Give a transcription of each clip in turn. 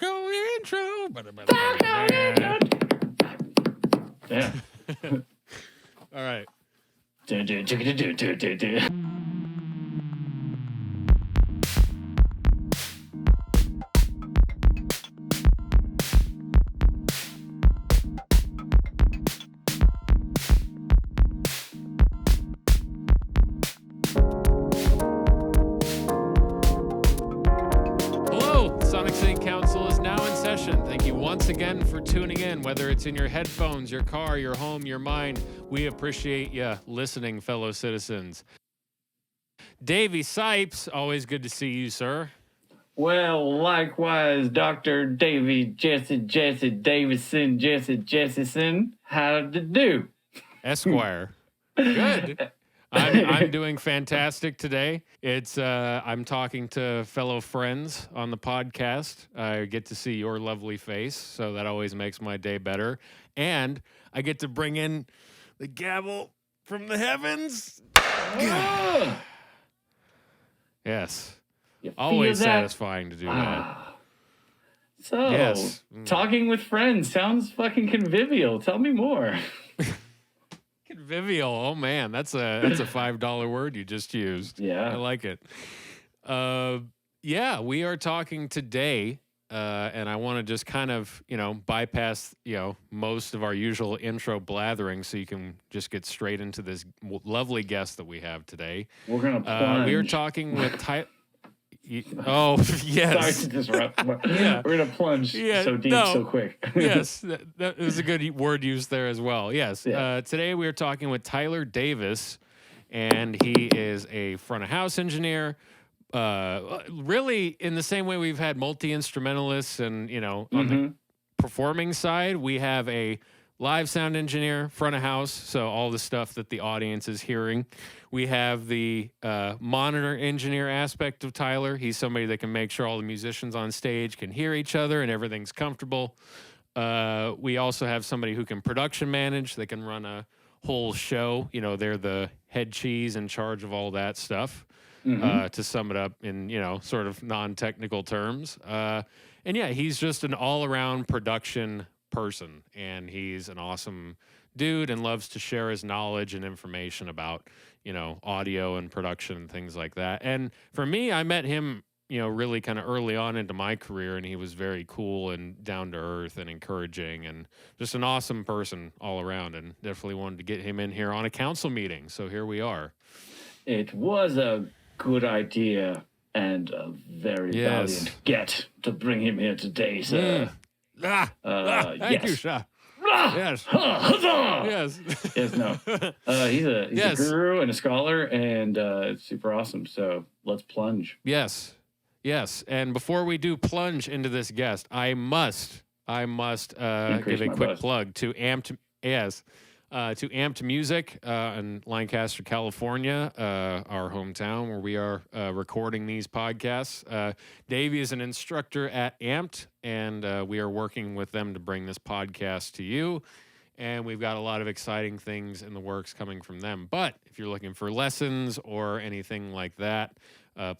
Falco intro. Yeah. All right. Thank you once again for tuning in, whether it's in your headphones, your car, your home, your mind. We appreciate you listening, fellow citizens. Davey Sipes, always good to see you, sir. Well, likewise, Dr. Davey Jesse Davidson Jessison. How'd it do? Esquire. Good. I'm doing fantastic today. It's I'm talking to fellow friends on the podcast. I get to see your lovely face, so that always makes my day better. And I get to bring in the gavel from the heavens. Yes. Always satisfying to do that. So, yes. Talking with friends sounds fucking convivial. Tell me more. Convivial. Oh man, that's a $5 word you just used. Yeah, I like it. Yeah, we are talking today, and I want to just kind of bypass most of our usual intro blathering, so you can just get straight into this lovely guest that we have today. We're gonna plunge. We are talking with Oh, yes. Sorry to disrupt. Yeah. We're going to plunge so deep so quick. Yes, that was a good word used there as well. Yes. Yeah. Today we are talking with Tyler Davis, and he is a front-of-house engineer. Really, in the same way we've had multi-instrumentalists and, on the performing side, we have a live sound engineer, front of house, so all the stuff that the audience is hearing. We have the monitor engineer aspect of Tyler. He's somebody that can make sure all the musicians on stage can hear each other and everything's comfortable. We also have somebody who can production manage. They can run a whole show. They're the head cheese in charge of all that stuff, to sum it up in, sort of non-technical terms. And yeah, he's just an all-around production person, and he's an awesome dude and loves to share his knowledge and information about audio and production and things like that. And for me, I met him really kind of early on into my career, and he was very cool and down to earth and encouraging and just an awesome person all around, and definitely wanted to get him in here on a council meeting, so here we are. It was a good idea and a very valiant get to bring him here today, sir. Thank you, sir. Yes. Yes. Yes, no. He's a guru and a scholar, and it's super awesome. So let's plunge. Yes. And before we do plunge into this guest, I must give a quick plug to Amped. Yes. To Amped Music in Lancaster, California, our hometown where we are recording these podcasts. Davey is an instructor at Amped, and we are working with them to bring this podcast to you. And we've got a lot of exciting things in the works coming from them. But if you're looking for lessons or anything like that,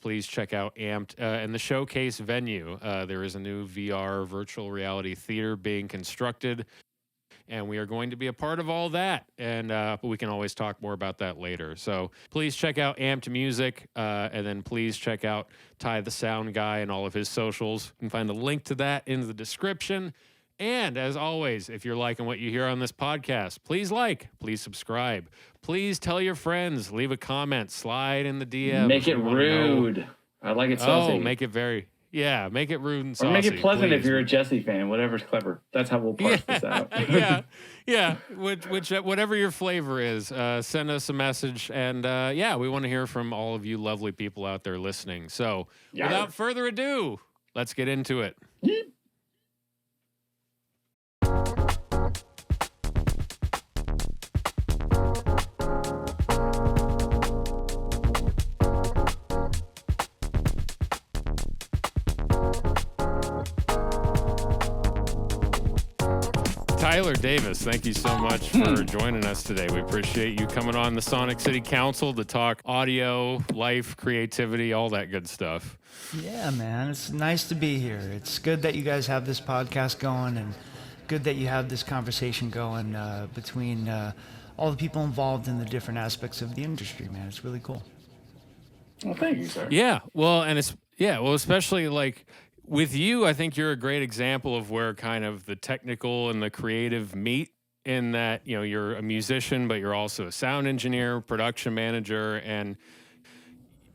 please check out Amped and the Showcase venue. There is a new VR virtual reality theater being constructed, and we are going to be a part of all that. And but we can always talk more about that later. So please check out Amped Music, and then please check out Ty the Sound Guy and all of his socials. You can find the link to that in the description. And as always, if you're liking what you hear on this podcast, please subscribe. Please tell your friends, leave a comment, slide in the DM. Make it rude. I like it saucy. Make it rude and saucy. Or make it pleasant, please. If you're a Jesse fan, whatever's clever. That's how we'll parse this out. Yeah. Whatever your flavor is, send us a message. And we want to hear from all of you lovely people out there listening. So without further ado, let's get into it. Tyler Davis, thank you so much for joining us today. We appreciate you coming on the Sonic City Council to talk audio, life, creativity, all that good stuff. Yeah, man, it's nice to be here. It's good that you guys have this podcast going, and good that you have this conversation going between all the people involved in the different aspects of the industry, man. It's really cool. Well, thank you, sir. Yeah, well, especially like with you, I think you're a great example of where kind of the technical and the creative meet, in that, you know, you're a musician, but you're also a sound engineer, production manager, and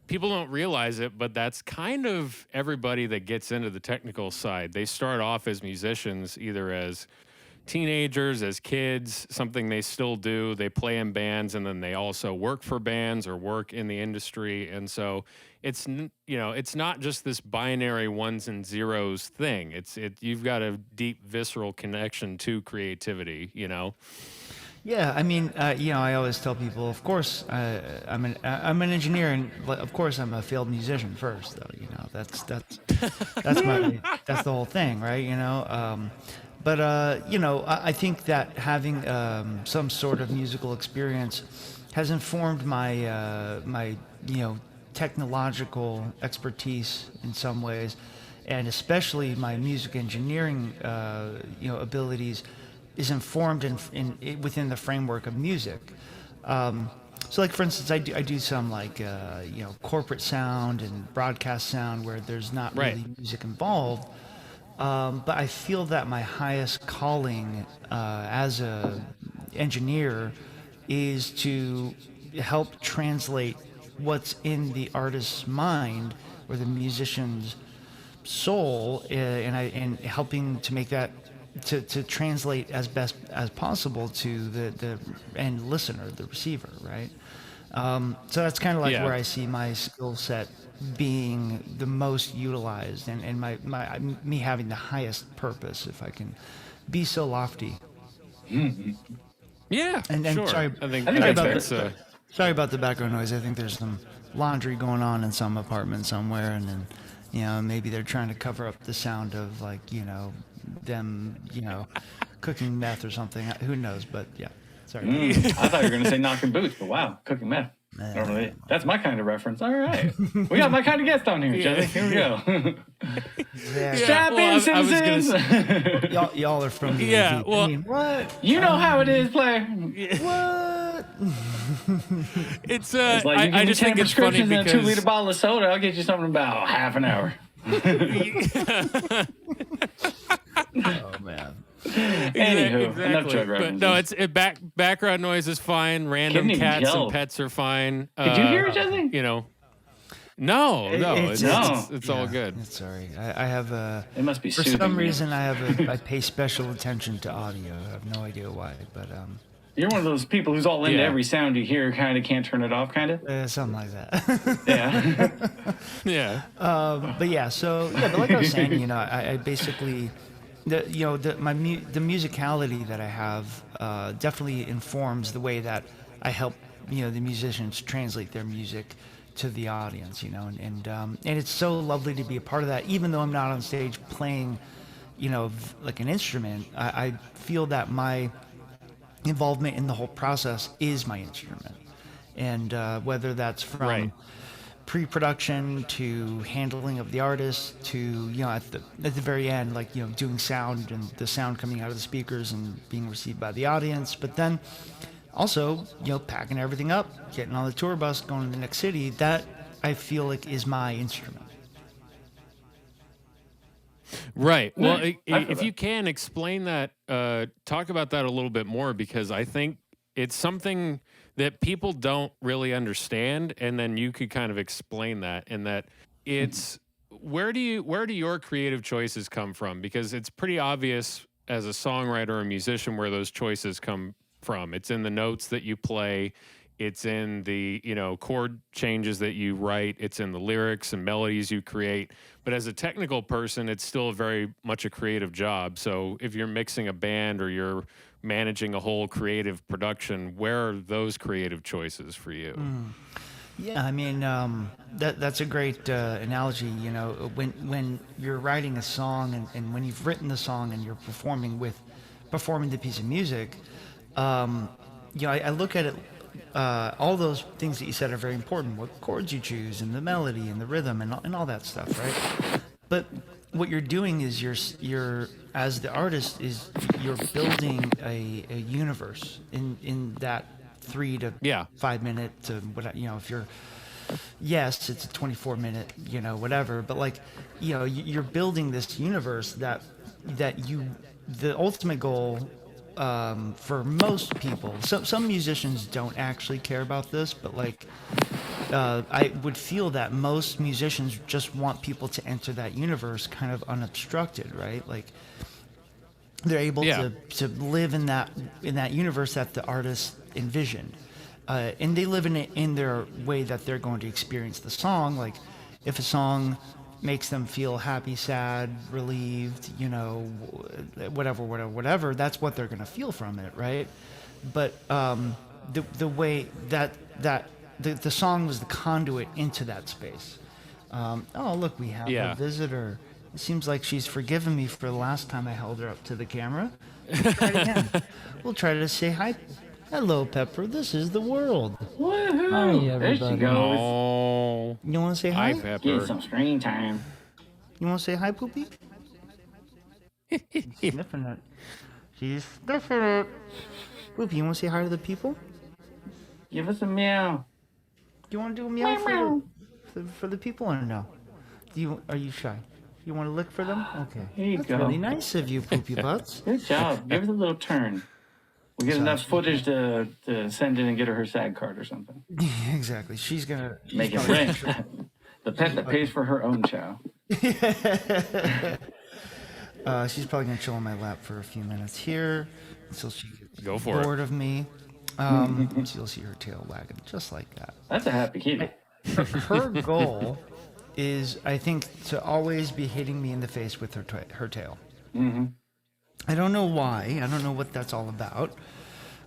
people don't realize it, but that's kind of everybody that gets into the technical side. They start off as musicians, either as teenagers, as kids, something they still do. They play in bands, and then they also work for bands or work in the industry. And so it's, you know, it's not just this binary ones and zeros thing. You've got a deep visceral connection to creativity, you know? Yeah, I mean, you know, I always tell people, of course, I'm an engineer, and of course, I'm a failed musician first, though. You know, that's the whole thing, right? You know, but you know, I think that having some sort of musical experience has informed my my technological expertise in some ways, and especially my music engineering abilities is informed within the framework of music. So, like for instance, I do some like corporate sound and broadcast sound where there's not really music involved. But I feel that my highest calling as a engineer is to help translate what's in the artist's mind or the musician's soul, and helping to make that to translate as best as possible to the end listener, the receiver, right? So that's kind of like where I see my skill set being the most utilized, and me having the highest purpose, if I can be so lofty. Yeah, and sure. Sorry about the background noise. I think there's some laundry going on in some apartment somewhere, and then maybe they're trying to cover up the sound of them cooking meth or something. Who knows? But yeah, sorry. I thought you were going to say knocking boots, but wow, cooking meth. Normally, that's my kind of reference. All right, we got my kind of guest on here, Jesse. Here we go. Strap in, citizens. Y'all are from the yeah. Well, I mean, what? You know how it is, player. What? It's like I just think it's funny because a 2-liter bottle of soda. I'll get you something in about half an hour. Oh man. Anywho, exactly. Enough drug references. No, background noise is fine. Random cats and pets are fine. Did you hear it, Jesse? No, it's all good. It's sorry. I have a. It must be for some reason. I pay special attention to audio. I have no idea why, but You're one of those people who's all into every sound you hear, kind of can't turn it off, kind of. Something like that. Yeah. But yeah, but like I was saying, I basically. The musicality that I have definitely informs the way that I help the musicians translate their music to the audience, and it's so lovely to be a part of that. Even though I'm not on stage playing, like an instrument, I feel that my involvement in the whole process is my instrument, and whether that's from pre-production to handling of the artist to at the very end, like doing sound and the sound coming out of the speakers and being received by the audience, but then also packing everything up, getting on the tour bus, going to the next city. That I feel like is my instrument. Right. Well, if you can explain that, talk about that a little bit more, because I think it's something that people don't really understand, and then you could kind of explain that, and that it's where do your creative choices come from? Because it's pretty obvious as a songwriter or a musician where those choices come from. It's in the notes that you play, it's in the chord changes that you write, it's in the lyrics and melodies you create. But as a technical person, it's still very much a creative job. So if you're mixing a band or you're managing a whole creative production, where are those creative choices for you? Yeah, I mean, that's a great analogy. When you're writing a song and when you've written the song and you're performing with performing the piece of music, I look at it. All those things that you said are very important. What chords you choose, and the melody, and the rhythm, and all that stuff, right? But what you're doing is you're as the artist is you're building a universe in that 3 to 5 minute to what if you're yes, it's a 24-minute, whatever, but like, you're building this universe that the ultimate goal, for most people, some musicians don't actually care about this, but like, I would feel that most musicians just want people to enter that universe kind of unobstructed, right? Like, they're able to live in that universe that the artist envisioned. And they live in it in their way that they're going to experience the song. Like, if a song makes them feel happy, sad, relieved, whatever, that's what they're going to feel from it, right? But the way that the song was the conduit into that space. Oh, look, we have a visitor. It seems like she's forgiven me for the last time I held her up to the camera. We'll try it again. We'll try to say hi. Hello, Pepper. This is the world. Woohoo! Hi, everybody. There she goes. Oh, You want to say hi? hi, Pepper. Get some screen time. You want to say hi, Poopy? She's sniffing it. She's sniffing it. Poopy, you want to say hi to the people? Give us a meow. Do you want to do a meow for the people or no? Are you shy? You want to lick for them? Okay. Here you That's go. really nice of you, Poopy Butts. Good job. Give us a little turn. We get enough footage to send in and get her SAG card or something. Exactly. She's gonna Make it ring. The pet that pays for her own chow. She's probably gonna chill on my lap for a few minutes here until she gets for bored of me. You'll see her tail wagging just like that. That's a happy kitty. Her goal is, I think, to always be hitting me in the face with her tail. Mm-hmm. I don't know why. I don't know what that's all about,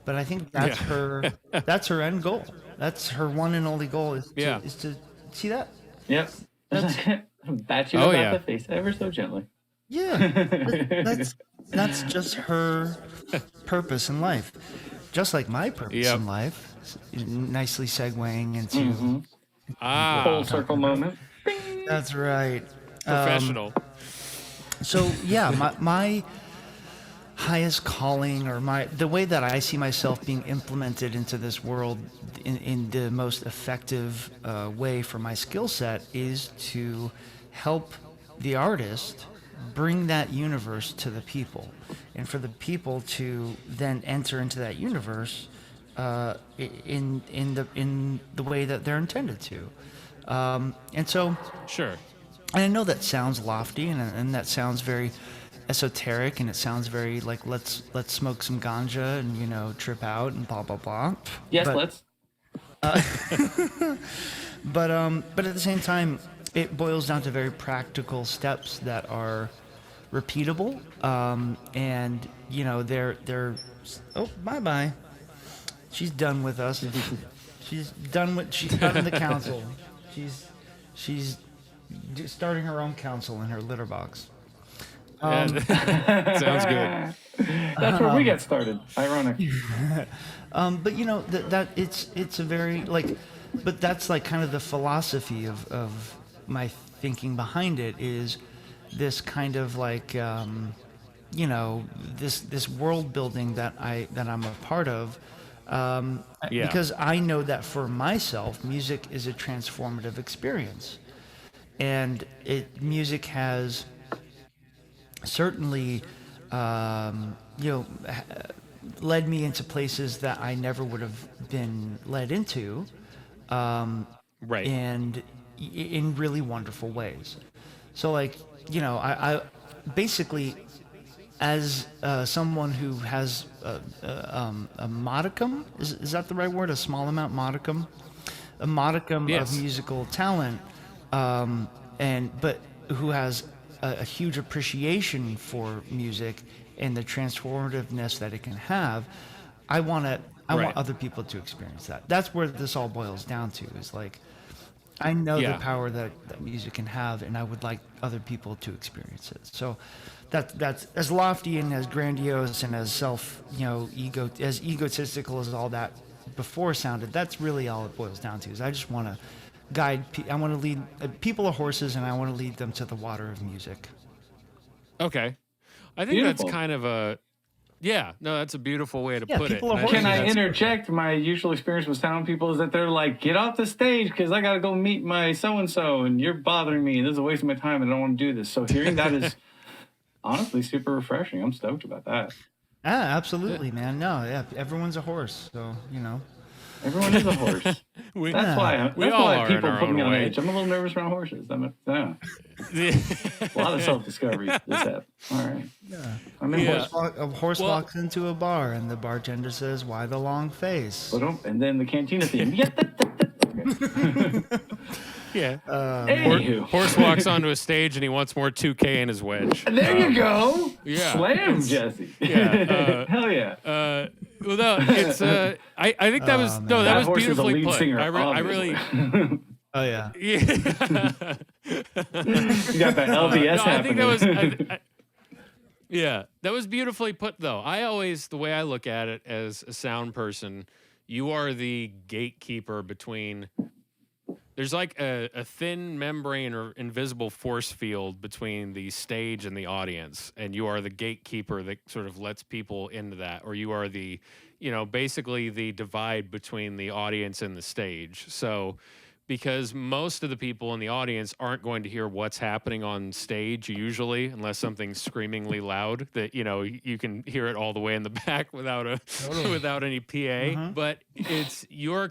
but I think that's her. That's her end goal. That's her one and only goal is to see that. Yep. Bat you about the face ever so gently. Yeah, that's just her purpose in life, just like my purpose in life. Nicely segueing into full circle moment. That's right. Professional. So yeah, my highest calling, or the way that I see myself being implemented into this world in the most effective way for my skill set, is to help the artist bring that universe to the people, and for the people to then enter into that universe in the way that they're intended to. And so, Sure. and I know that sounds lofty, and that sounds very esoteric, and it sounds very like let's smoke some ganja and trip out and blah blah blah. Yes, but, let's. But at the same time, it boils down to very practical steps that are repeatable, and they're oh, bye. She's done with us. She's done the council. She's starting her own council in her litter box. Sounds good. That's where we get started. Ironic. But that it's a very but that's like kind of the philosophy of my thinking behind it, is this kind of this world building that I'm a part of. Because I know that for myself, music is a transformative experience, and music has certainly led me into places that I never would have been led into, Right. and in really wonderful ways. So I basically, as someone who has a modicum, is that the right word? A small amount, modicum? A modicum of musical talent, but who has a huge appreciation for music and the transformativeness that it can have. I want other people to experience that. That's where this all boils down to, is I know the power that music can have, and I other people to experience it. So that's as lofty and as grandiose and as as egotistical as all that before sounded. That's really all it boils down to. Is I just want to I want to lead people are horses, and I want to lead them to the water of music. Okay, I think Beautiful. that's kind of that's a beautiful way to put it. Can I interject? My usual experience with sound people is that they're like, get off the stage because I got to go meet my so-and-so and you're bothering me. This is a waste of my time and I don't want to do this. So hearing that is honestly super refreshing. I'm stoked about that. Absolutely, man. No, yeah, everyone's a horse. So, Everyone is a horse. That's why people put me on edge. I'm a little nervous around horses. A lot of self-discovery this app. All right. Yeah. A horse walks into a bar and the bartender says, "Why the long face?" And then the cantina theme. Yeah. Horse walks onto a stage and he wants more 2K in his wedge. There you go. Yeah. Slam, Jesse. Yeah. Hell yeah. Well, no, it's. I think that was that was beautifully put. Singer, I really. Oh yeah. You got that LBS happening. I think that was. Yeah, that was beautifully put, though. The way I look at it as a sound person, you are the gatekeeper between. There's like a thin membrane or invisible force field between the stage and the audience, and you are the gatekeeper that sort of lets people into that, or you are the, basically the divide between the audience and the stage. So, because most of the people in the audience aren't going to hear what's happening on stage usually, unless something's screamingly loud that you can hear it all the way in the back without any PA. Mm-hmm. But it's your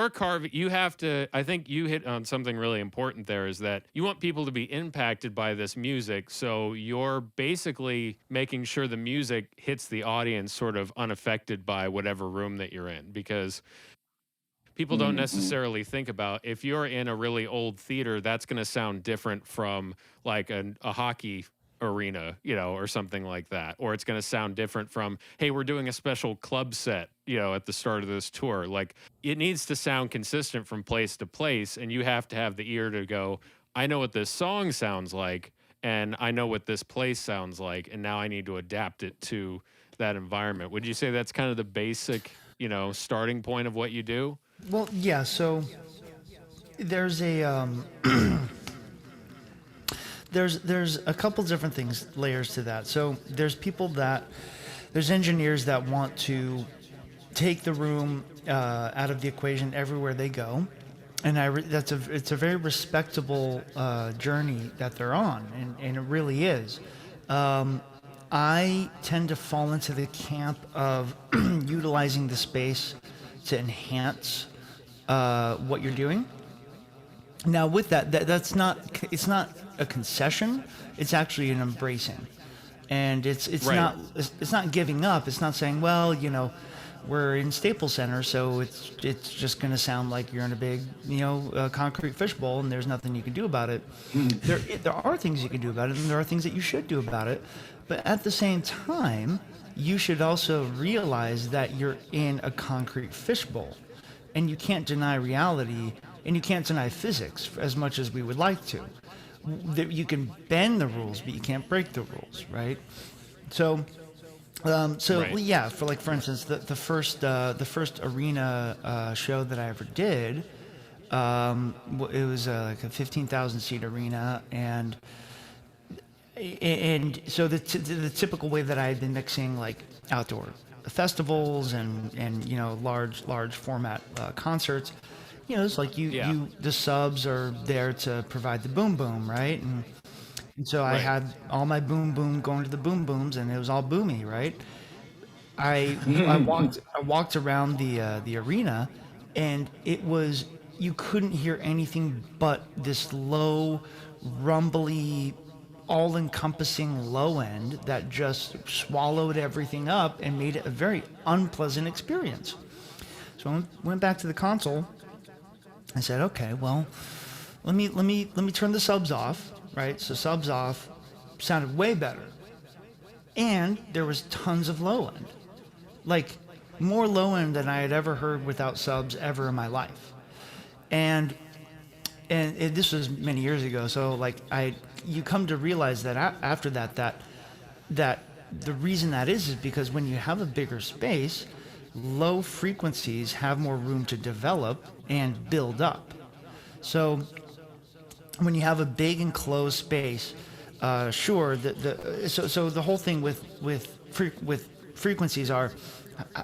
carve. You have to. I think you hit on something really important there. Is that you want people to be impacted by this music, so you're basically making sure the music hits the audience sort of unaffected by whatever room that you're in, because people don't necessarily think about, if you're in a really old theater, that's going to sound different from like a hockey arena, or something like that. Or it's going to sound different from, hey, we're doing a special club set, at the start of this tour. Like, it needs to sound consistent from place to place, and you have to have the ear to go, I know what this song sounds like, and I know what this place sounds like, and now I need to adapt it to that environment. Would you say that's kind of the basic, starting point of what you do? Well, yeah. So there's a there's a couple different layers to that. So there's engineers that want to take the room out of the equation everywhere they go, and it's a very respectable journey that they're on, and it really is. I tend to fall into the camp of utilizing the space to enhance what you're doing. Now, with that's not a concession. It's actually an embracing, and it's right. not giving up. It's not saying, well, we're in Staples Center, so it's just going to sound like you're in a big concrete fishbowl, and there's nothing you can do about it. There are things you can do about it, and there are things that you should do about it. But at the same time, you should also realize that you're in a concrete fishbowl, and you can't deny reality, and you can't deny physics as much as we would like to. You can bend the rules, but you can't break the rules, right? So Right. Yeah, for instance, the first arena show that I ever did, it was like a 15,000 seat arena, and so the typical way that I had been mixing like outdoor festivals and large format concerts, it's like the subs are there to provide the boom boom, right? And so I had all my boom boom going to the boom booms, and it was all boomy, right? I walked around the arena, and you couldn't hear anything but this low, rumbly, all-encompassing low end that just swallowed everything up and made it a very unpleasant experience. So I went back to the console. I said, okay, well, let me turn the subs off, right? So subs off sounded way better, and there was tons of low end, like more low end than I had ever heard without subs ever in my life, and this was many years ago. So like you come to realize that after that the reason that is because when you have a bigger space, low frequencies have more room to develop and build up. So when you have a big enclosed space, sure, so the whole thing with frequencies are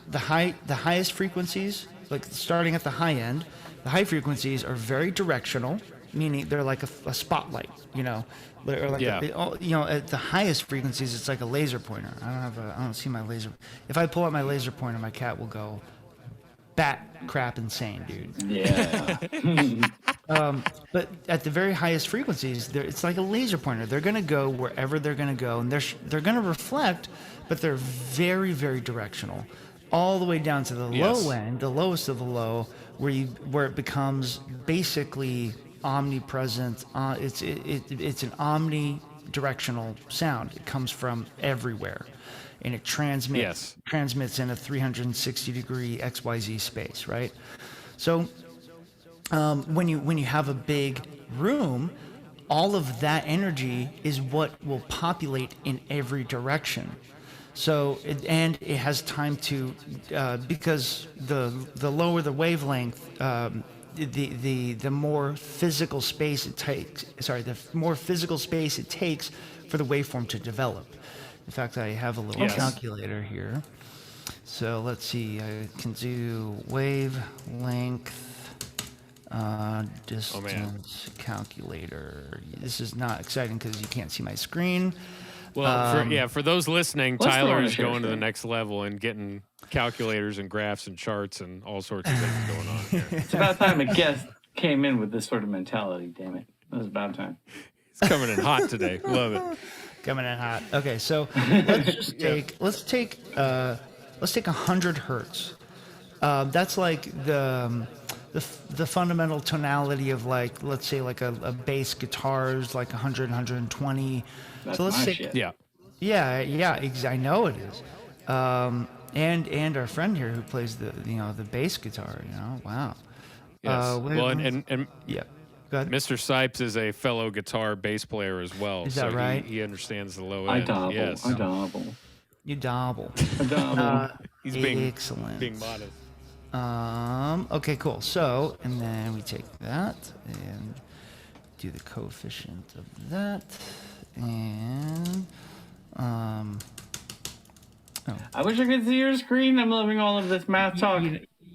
the highest frequencies, like starting at the high end. The high frequencies are very directional, meaning they're like a spotlight, or like at the highest frequencies, it's like a laser pointer. I don't see my laser. If I pull out my laser pointer, my cat will go bat crap insane, dude. Yeah. But at the very highest frequencies, it's like a laser pointer. They're going to go wherever they're going to go, and they're going to reflect, but they're very, very directional, all the way down to the low end, the lowest of the low, where it becomes basically omnipresent. It's an omnidirectional sound. It comes from everywhere, and it transmits in a 360-degree XYZ space, right? So when you have a big room, all of that energy is what will populate in every direction. So it has time to because the lower the wavelength, the more physical space it takes. The more physical space it takes for the waveform to develop. In fact, I have a little calculator here. So let's see. I can do wavelength. Distance calculator. This is not exciting because you can't see my screen. Well, for those listening, Tyler is going to the next level and getting calculators and graphs and charts and all sorts of things going on here. It's about time a guest came in with this sort of mentality. Damn it, it was about time. It's coming in hot today. Love it. Coming in hot. Okay, so let's just take 100 hertz. That's like the fundamental tonality of, like, let's say like a bass guitar is like 100, 120. That's so let's say shit. I know it is. And our friend here who plays the bass guitar, wow. Yes. Yeah. Go ahead. Mr. Sipes is a fellow guitar bass player as well. Is that right? He understands the low I end. dabble. Yes. I dabble. You dabble. I dabble. He's being excellent. Being modest. Okay, cool. So, and then we take that and do the coefficient of that, and I wish I could see your screen. I'm loving all of this math talk.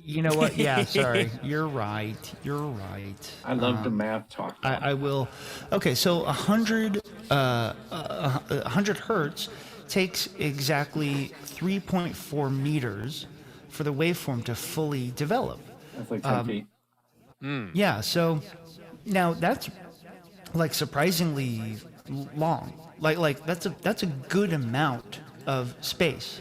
You know what? Yeah, sorry. You're right. I love the math talk. I will. Okay, so 100 hertz takes exactly 3.4 meters for the waveform to fully develop. That's like 10 feet. Yeah, so now that's like surprisingly long. Like that's a good amount of space.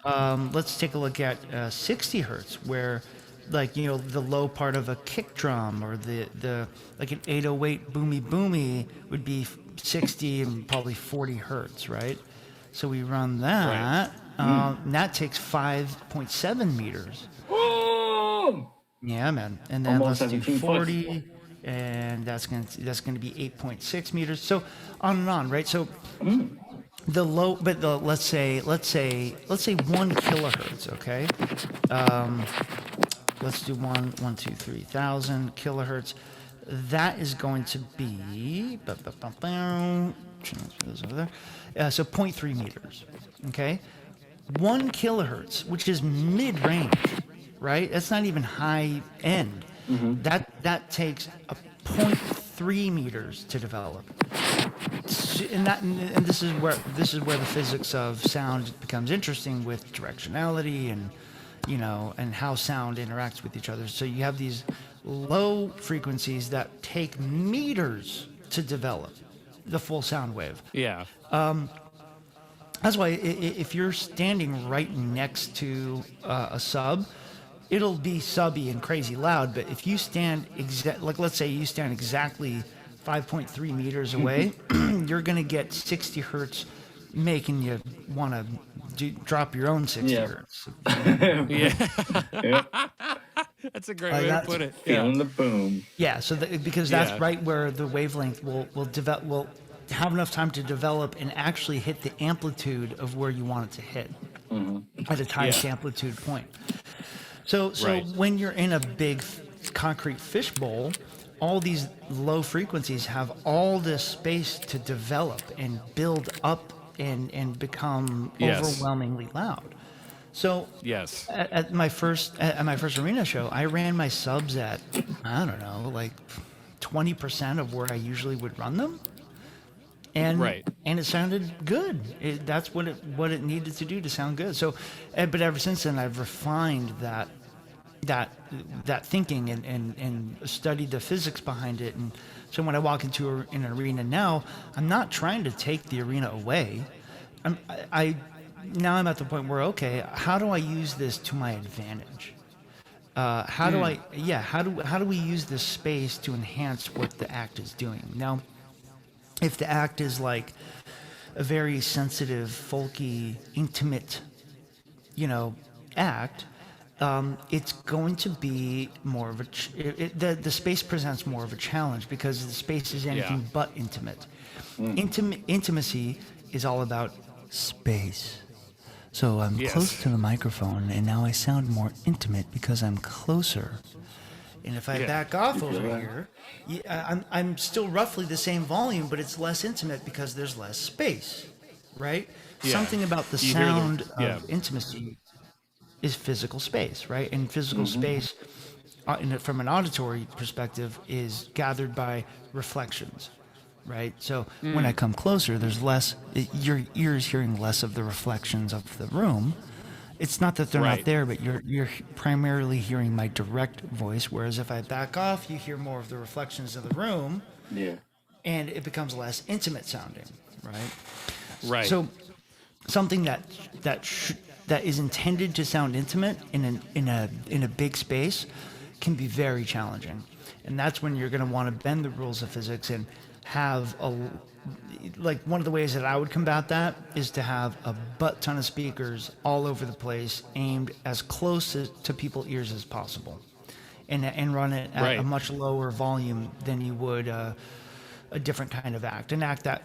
Let's take a look at 60 hertz, where, like, the low part of a kick drum, or the like an 808 boomy would be 60 and probably 40 hertz, right? So we run that. Right. And that takes 5.7 meters. Whoa! Yeah, man. And then Almost let's do 17 40, foot. and that's gonna be 8.6 meters. So on and on, right? So the low, but let's say 1 kilohertz, okay? Let's do 1,000 kilohertz. That is going to be transfer this over there. So 0.3 meters, okay? 1 kilohertz, which is mid-range, right? That's not even high end. That takes a 0.3 meters to develop. And this is where the physics of sound becomes interesting, with directionality and how sound interacts with each other. So you have these low frequencies that take meters to develop the full sound wave. Yeah. That's why if you're standing right next to a sub, it'll be subby and crazy loud. But if you stand let's say you stand exactly 5.3 meters away, you're gonna get 60 hertz, making you want to drop your own 60 hertz. Yeah. Yep. That's a great way to that's- put it. Feeling the boom. Yeah, so because that's Yeah. right where the wavelength will develop, will have enough time to develop and actually hit the amplitude of where you want it to hit at its highest amplitude point. So Right. when you're in a big concrete fishbowl, all these low frequencies have all this space to develop and build up and become Yes. overwhelmingly loud. So Yes. at my first arena show, I ran my subs at, I don't know, like 20% of where I usually would run them, and Right. and it sounded good. That's what it needed to do to sound good. So, but ever since then, I've refined that thinking and studied the physics behind it. And so when I walk into an arena now, I'm not trying to take the arena away. Now I'm at the point where, okay, how do I use this to my advantage? How do we use this space to enhance what the act is doing? Now, if the act is like a very sensitive, folky, intimate, act, it's going to be more of the space presents more of a challenge because the space is anything but intimate. Intimacy is all about space. So I'm close to the microphone, and now I sound more intimate because I'm closer. And if I back off over here, I'm still roughly the same volume, but it's less intimate because there's less space, right? Yeah. Something about the You hear the- sound of intimacy is physical space, right? And physical space, from an auditory perspective, is gathered by reflections, right? So when I come closer, there's less, your ear's hearing less of the reflections of the room. It's not that they're Right. not there, but you're primarily hearing my direct voice. Whereas if I back off, you hear more of the reflections of the room, Yeah. and it becomes less intimate sounding, right? Right. So something that is intended to sound intimate in a big space can be very challenging, and that's when you're going to want to bend the rules of physics and have one of the ways that I would combat that is to have a butt ton of speakers all over the place, aimed as close to people's ears as possible, and run it at a much lower volume than you would a different kind of act, an act that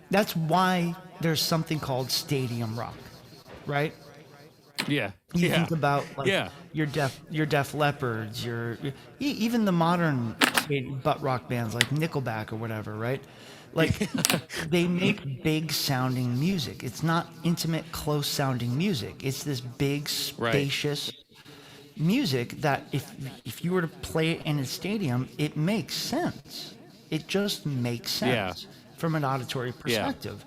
that's why there's something called stadium rock, right? Yeah. You think about Yeah. your Def Leppards, even the modern butt rock bands like Nickelback or whatever, right? Like they make big sounding music. It's not intimate, close sounding music. It's this big, spacious music that if you were to play it in a stadium, it makes sense. It just makes sense from an auditory perspective.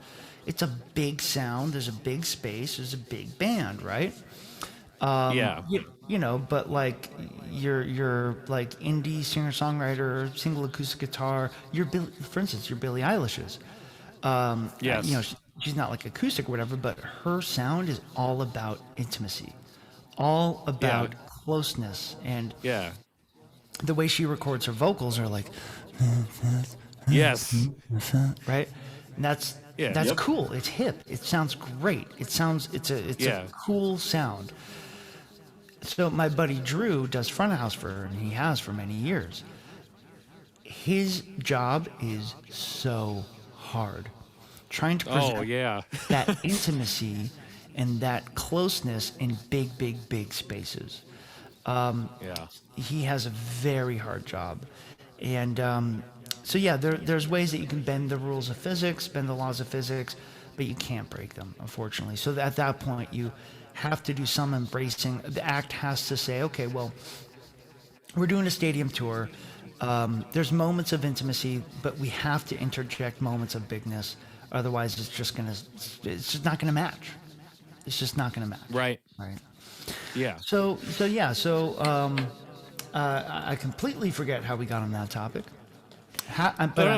It's a big sound. There's a big space. There's a big band, right? But like you're like indie singer songwriter, single acoustic guitar. For instance, your Billie Eilish's. She's not like acoustic or whatever, but her sound is all about intimacy, all about closeness, and the way she records her vocals are like, Yes. right? And that's cool. It's hip. It sounds great. It's a cool sound. So my buddy Drew does front of house for her, and he has for many years. His job is so hard. Trying to present that intimacy and that closeness in big, big, big spaces. He has a very hard job. And there's ways that you can bend the rules of physics, bend the laws of physics, but you can't break them, unfortunately. So at that point, you have to do some embracing. The act has to say, okay, well, we're doing a stadium tour. There's moments of intimacy, but we have to interject moments of bigness. Otherwise, it's just not gonna match. It's just not gonna match. Right. Right. Yeah. So I completely forget how we got on that topic.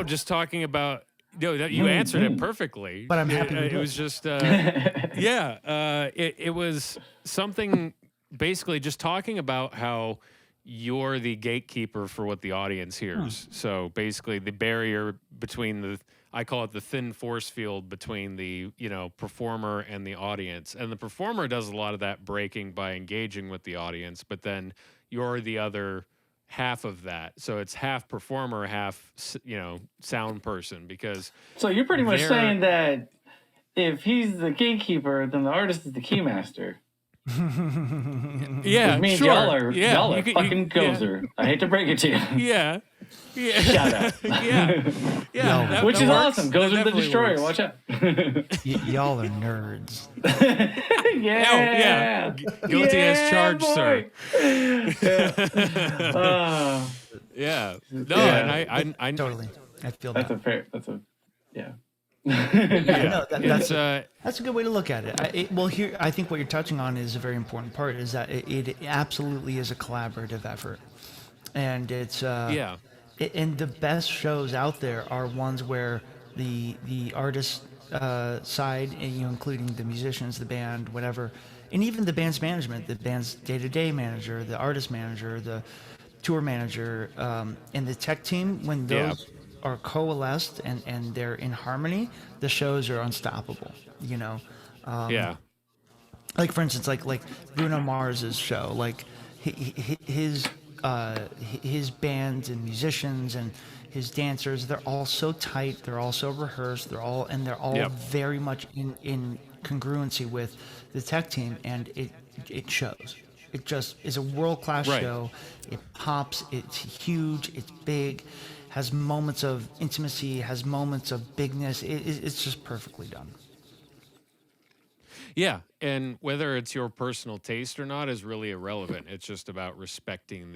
Just talking about. No, you answered it perfectly. But I'm happy It was just, it was something basically just talking about how you're the gatekeeper for what the audience hears. So basically, the barrier between the I call it the thin force field between the, performer and the audience. And the performer does a lot of that breaking by engaging with the audience, but then you're the other half of that. So it's half performer, half, sound person, because So you're pretty much they're- saying that if he's the gatekeeper, then the artist is the keymaster. yeah, Which means sure. y'all are You could- fucking gozer. I hate to break it to you. Yeah. Yeah. Shut up. Yeah. Yeah. Which that is works. awesome. That Gozer the definitely Destroyer. works. Watch out. Y'all are nerds. Yeah. Guilty as charged, boy. sir. Yeah. No, Yeah. and I Totally. I feel That's that. a fair. That's a yeah. No, it's that's a good way to look at it. Well, here I think what you're touching on is a very important part. Is that it absolutely is a collaborative effort, and it's yeah. And the best shows out there are ones where the artist side, and, including the musicians, the band, whatever, and even the band's management, the band's day-to-day manager, the artist manager, the tour manager, and the tech team, when those are coalesced and they're in harmony, the shows are unstoppable. Yeah. Like for instance, like Bruno Mars's show, like his band and musicians and his dancers, they're all so tight, they're all so rehearsed, they're all very much in congruency with the tech team, and it shows. It just is a world-class show. It pops, it's huge, it's big, has moments of intimacy, has moments of bigness. It's just perfectly done. Yeah, and whether it's your personal taste or not is really irrelevant. It's just about respecting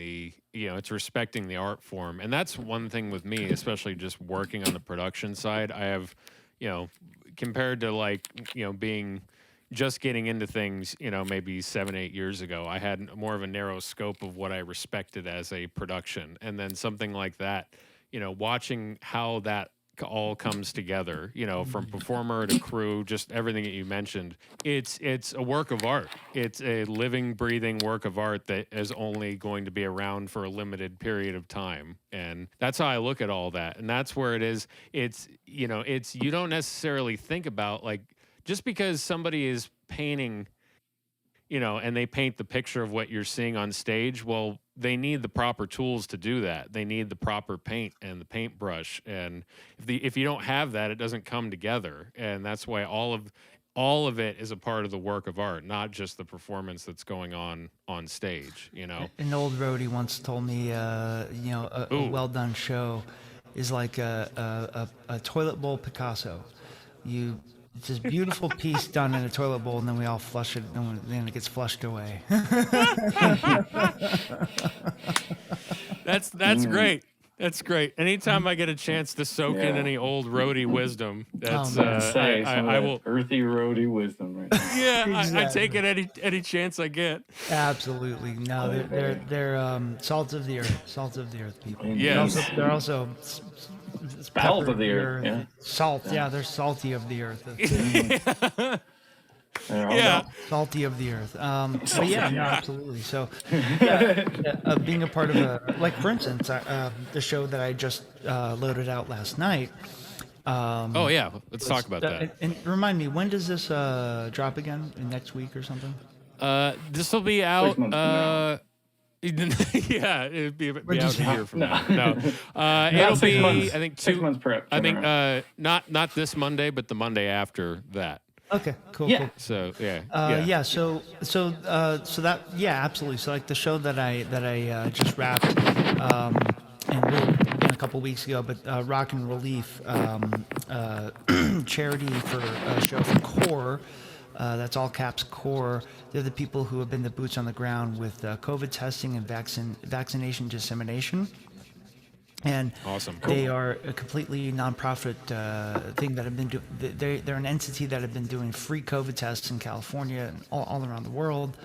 it's respecting the art form. And that's one thing with me, especially just working on the production side. I have, compared to being just getting into things, maybe 7-8 years ago, I had more of a narrow scope of what I respected as a production. And then something like that, watching how that all comes together, from performer to crew, just everything that you mentioned. It's a work of art. It's a living, breathing work of art that is only going to be around for a limited period of time. And that's how I look at all that. And that's where it is. It's, you don't necessarily think about, just because somebody is painting, and they paint the picture of what you're seeing on stage, well, they need the proper tools to do that. They need the proper paint and the paintbrush. And if you don't have that, it doesn't come together. And that's why all of it is a part of the work of art, not just the performance that's going on stage, An old roadie once told me, a well done show is like a toilet bowl Picasso. It's this beautiful piece done in a toilet bowl, and then we all flush it, and then it gets flushed away. That's great. That's great. Anytime I get a chance to soak in any old roadie wisdom, that's I will earthy roadie wisdom right now. Yeah, I take it any chance I get. Absolutely. No, they're salt of the earth people. Yes. They're also Spells of the earth. Yeah. Salt. Yeah, they're salty of the earth. Yeah. Salty of the earth. But yeah, no, absolutely. So, being a part of for instance, the show that I just loaded out last night. Oh yeah, let's talk about that. And remind me, when does this drop again? Next week or something? This will be out. Yeah, it'd be out a year from now. No, it'll be months. I think 6 months prep. I think not this Monday, but the Monday after that. Okay, cool. Yeah. Cool. So So that absolutely. So like the show that I just wrapped in a couple weeks ago, but Rock and Relief charity for a show for CORE. That's all caps CORE. They're the people who have been the boots on the ground with COVID testing and vaccination dissemination. And awesome. They are a completely nonprofit thing that have been doing. They're an entity that have been doing free COVID tests in California and all around the world.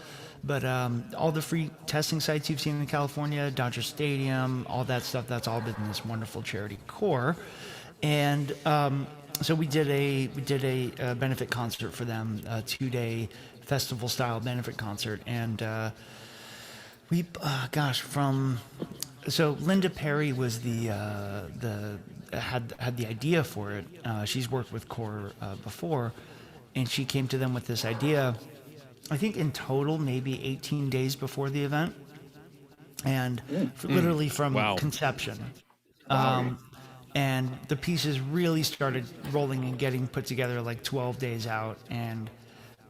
But all the free testing sites you've seen in California, Dodger Stadium, all that stuff, that's all been this wonderful charity CORE. And so we did a benefit concert for them, a 2-day festival style benefit concert, and so Linda Perry was the had the idea for it. She's worked with Core before, and she came to them with this idea. I think in total maybe 18 days before the event, and literally from conception. And the pieces really started rolling and getting put together like 12 days out, and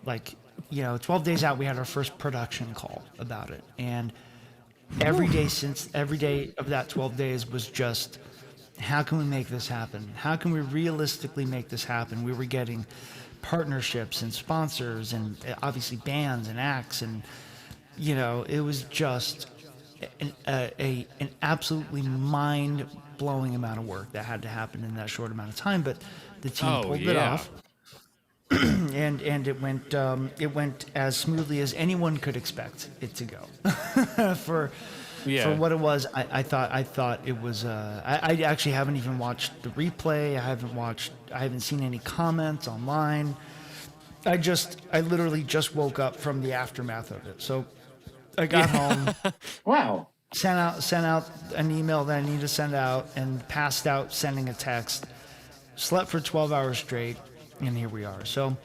12 days out we had our first production call about it, and every day of that 12 days was just, how can we make this happen? How can we realistically make this happen? We were getting partnerships and sponsors and obviously bands and acts, and it was just an absolutely mind-blowing amount of work that had to happen in that short amount of time, but the team pulled it off. and it went as smoothly as anyone could expect it to go. for what it was. I thought it was. I actually haven't even watched the replay. I haven't seen any comments online. I literally just woke up from the aftermath of it. So I got home. Wow. Sent out an email that I needed to send out, and passed out sending a text. Slept for 12 hours straight, and here we are. So,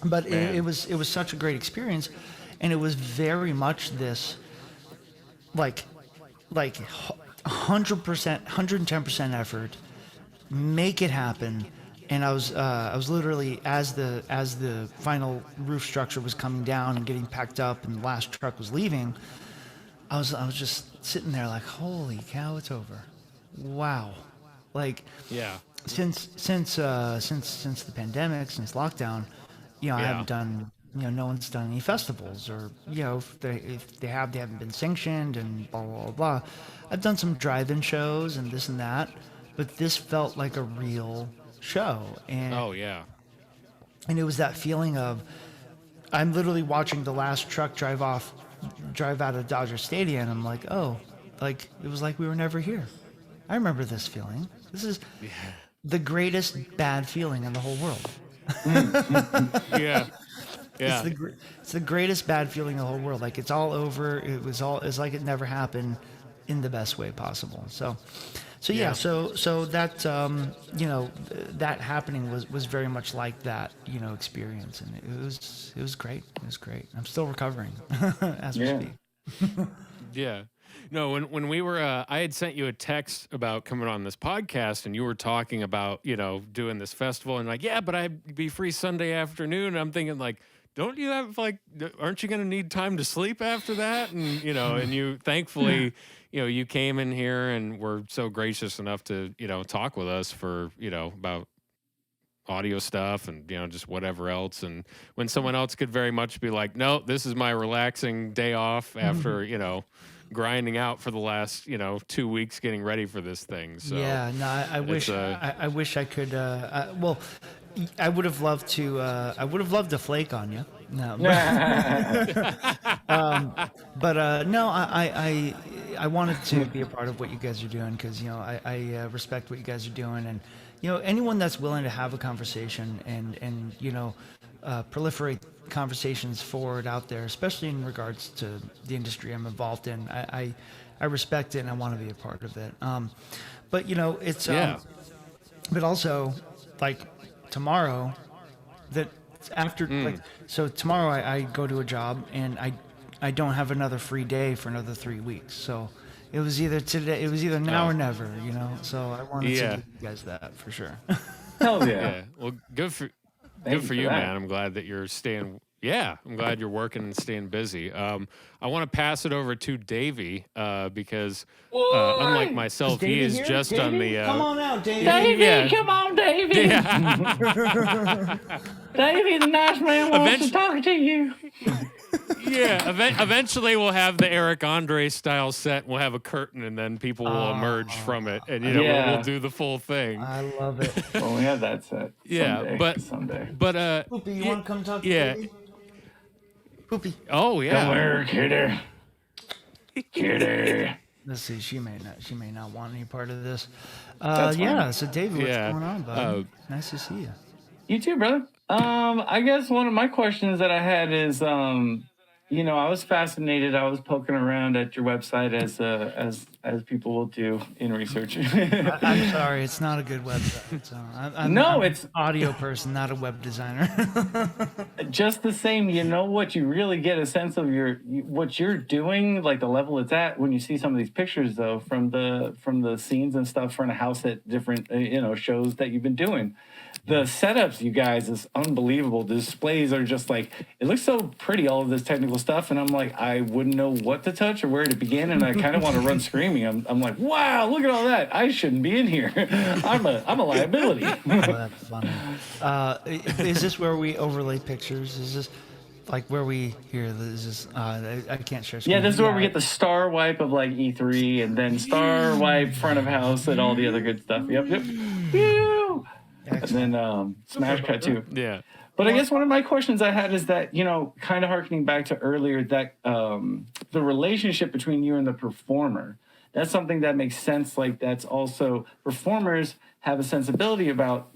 but it was such a great experience, and it was very much this, like 100%, 110% effort, make it happen. And I was literally, as the final roof structure was coming down and getting packed up, and the last truck was leaving, I was just sitting there like, holy cow, it's over. Wow. Like, since the pandemic, since lockdown, I haven't done, no one's done any festivals, or if they haven't been sanctioned, and blah blah blah blah. I've done some drive-in shows and this and that, but this felt like a real show. And and it was that feeling of, I'm literally watching the last truck drive out of Dodger Stadium, and I'm like, oh, like it was like we were never here. I remember this feeling. This is the greatest bad feeling in the whole world. It's the greatest bad feeling in the whole world. Like, it's all over. It's like it never happened, in the best way possible. So that that happening was very much like that, experience, and it was great. It was great. I'm still recovering as we speak. Yeah. No, when we were, I had sent you a text about coming on this podcast, and you were talking about, doing this festival, and like, yeah, but I'd be free Sunday afternoon. And I'm thinking, like, don't you have, like, aren't you going to need time to sleep after that? And, and you, thankfully, you came in here and were so gracious enough to, talk with us for, about audio stuff and, just whatever else. And when someone else could very much be like, no, this is my relaxing day off after, grinding out for the last 2 weeks getting ready for this thing. So I wish I could. Well, I would have loved to. I would have loved to flake on you. No, but no, I wanted to be a part of what you guys are doing, because I respect what you guys are doing, and anyone that's willing to have a conversation and proliferate conversations forward out there, especially in regards to the industry I'm involved in. I respect it, and I want to be a part of it. But it's but also, like, tomorrow, so tomorrow I go to a job, and I don't have another free day for another 3 weeks. So it was either now or never, So I wanted to give you guys that for sure. Hell yeah. Well, good for you, man. I'm glad that you're staying. Yeah, I'm glad you're working and staying busy. I want to pass it over to Davey because unlike myself, he is just Davey? on the. Come on out, Davey. Davey, come on, Davey. Yeah. Davey, the nice man, wants to talk to you. Yeah, eventually we'll have the Eric Andre style set. We'll have a curtain, and then people will emerge from it, and we'll do the full thing. I love it. Well, we have that set. Someday. But Poopy, you want to come talk to Davey? Poopy. Oh yeah. Come here, kidder. Kidder. Let's see. She may not want any part of this. So Davey, what's going on, bud? Nice to see you. You too, brother. I guess one of my questions that I had is, I was fascinated. I was poking around at your website as people will do in research. I'm sorry, it's not a good website. So No, I'm it's an audio person, not a web designer. just the same. What you really get a sense of what you're doing, like the level it's at when you see some of these pictures, though, from the scenes and stuff from a house at different shows that you've been doing. The setups, you guys, is unbelievable. The displays are just like, it looks so pretty, all of this technical stuff. And I'm like, I wouldn't know what to touch or where to begin. And I kind of want to run screaming. I'm like, wow, look at all that. I shouldn't be in here. I'm a liability. Oh, that's funny. Is this where we overlay pictures? Is this like where we here? Is this? I can't share screen. Yeah, this is where we get the star wipe of like E3 and then star wipe front of house and all the other good stuff. Yep. Woo! And then smash cut too. Yeah. But I guess one of my questions I had is that, kind of harkening back to earlier, that the relationship between you and the performer, that's something that makes sense. Like that's also, performers have a sensibility about,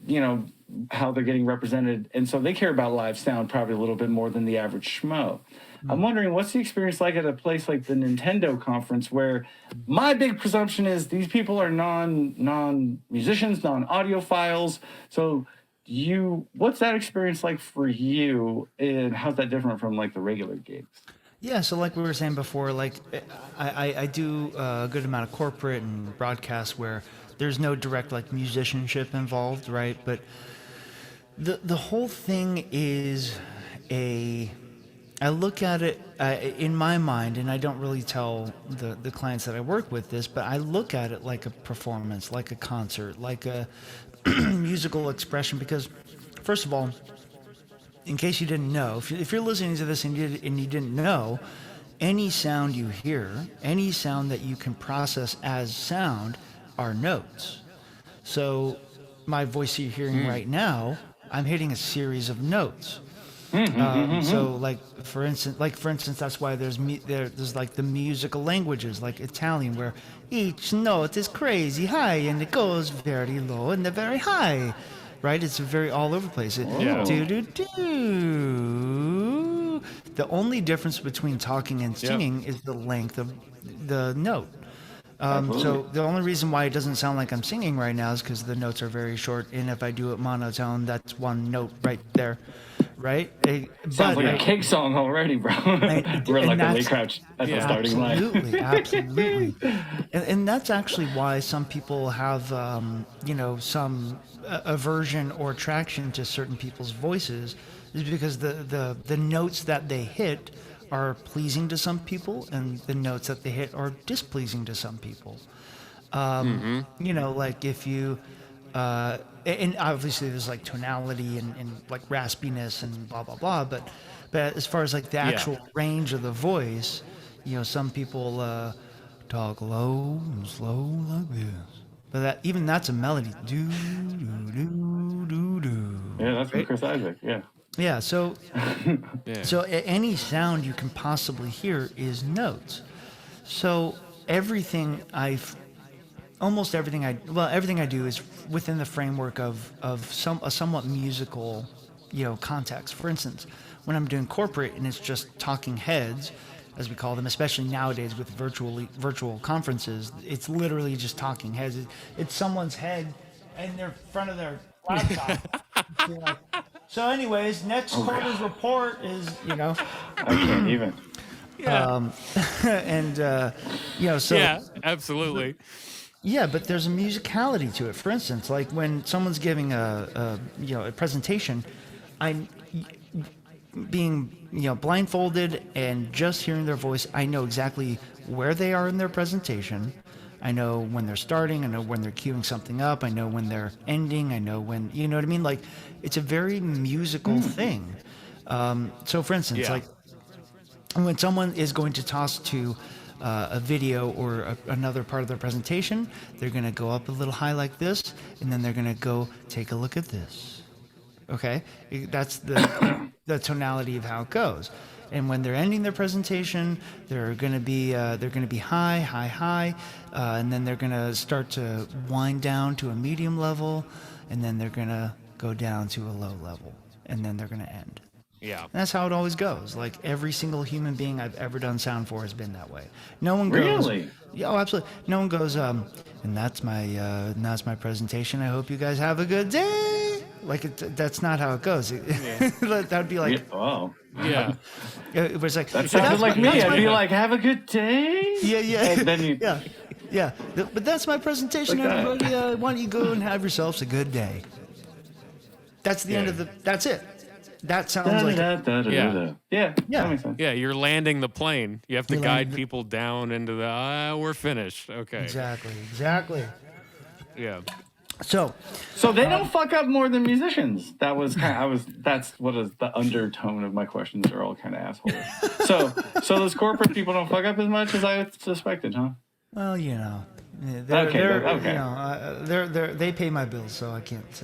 how they're getting represented. And so they care about live sound probably a little bit more than the average schmo. I'm wondering, what's the experience like at a place like the Nintendo conference, where my big presumption is these people are non-musicians, non-audiophiles. So what's that experience like for you, and how's that different from like the regular gigs? Yeah, so like we were saying before, like I do a good amount of corporate and broadcast where there's no direct like musicianship involved, right? But the whole thing is I look at it in my mind, and I don't really tell the clients that I work with this, but I look at it like a performance, like a concert, like a musical expression. Because, first of all, in case you didn't know, if you're listening to this and you didn't know, any sound you hear, any sound that you can process as sound, are notes. So my voice you're hearing right now, I'm hitting a series of notes. So like for instance, that's why there's like the musical languages like Italian, where each note is crazy high and it goes very low and then very high, right? It's very all over the place. Yeah. Do do do. The only difference between talking and singing is the length of the note. So the only reason why it doesn't sound like I'm singing right now is because the notes are very short, and if I do it monotone, that's one note right there, right? Sounds like a cake song already, bro. We're like a late crouch at the starting line. Absolutely. And that's actually why some people have, some aversion or attraction to certain people's voices, is because the notes that they hit are pleasing to some people, and the notes that they hit are displeasing to some people. Like if you, and obviously there's like tonality and like raspiness and blah, blah, blah. But as far as like the actual range of the voice, some people talk low and slow like this. But that's a melody. Do, do, do, do, do. Yeah, that's from Chris Isaac, yeah. Yeah, so any sound you can possibly hear is notes. So everything I do is within the framework of a somewhat musical, context. For instance, when I'm doing corporate and it's just talking heads, as we call them, especially nowadays with virtual conferences, it's literally just talking heads. It's someone's head in their front of their laptop. So anyways, next quarter's report is, I can't even. Yeah. So. Yeah, absolutely. Yeah, but there's a musicality to it. For instance, like when someone's giving a presentation, I'm being, blindfolded and just hearing their voice, I know exactly where they are in their presentation. I know when they're starting. I know when they're queuing something up. I know when they're ending. I know when, you know what I mean? Like, it's a very musical thing. So, for instance, like when someone is going to toss to a video or another part of their presentation, they're going to go up a little high like this, and then they're going to go take a look at this. Okay? That's the tonality of how it goes. And when they're ending their presentation, they're going to be high, and then they're going to start to wind down to a medium level, and then they're going to go down to a low level, and then they're going to end. Yeah. And that's how it always goes. Like every single human being I've ever done sound for has been that way. No one goes, Really? yeah, oh, absolutely. No one goes, and that's my presentation. I hope you guys have a good day. Like that's not how it goes. That'd be like, Oh. Yeah. it was like That sounded like me. I'd be like, have a good day. yeah. And then you, Yeah. But that's my presentation, Like that. everybody. Why don't you go and have yourselves a good day? That's the end of that's it. That sounds like yeah, Yeah. that makes sense. Yeah, you're landing the plane. You have to You're guide landing the- people down into the, we're finished. Okay. exactly. Yeah. So they don't fuck up more than musicians. That's what is the undertone of my questions are all kind of assholes. So those corporate people don't fuck up as much as I suspected, huh? well, you know, Okay. you know, they pay my bills, so I can't.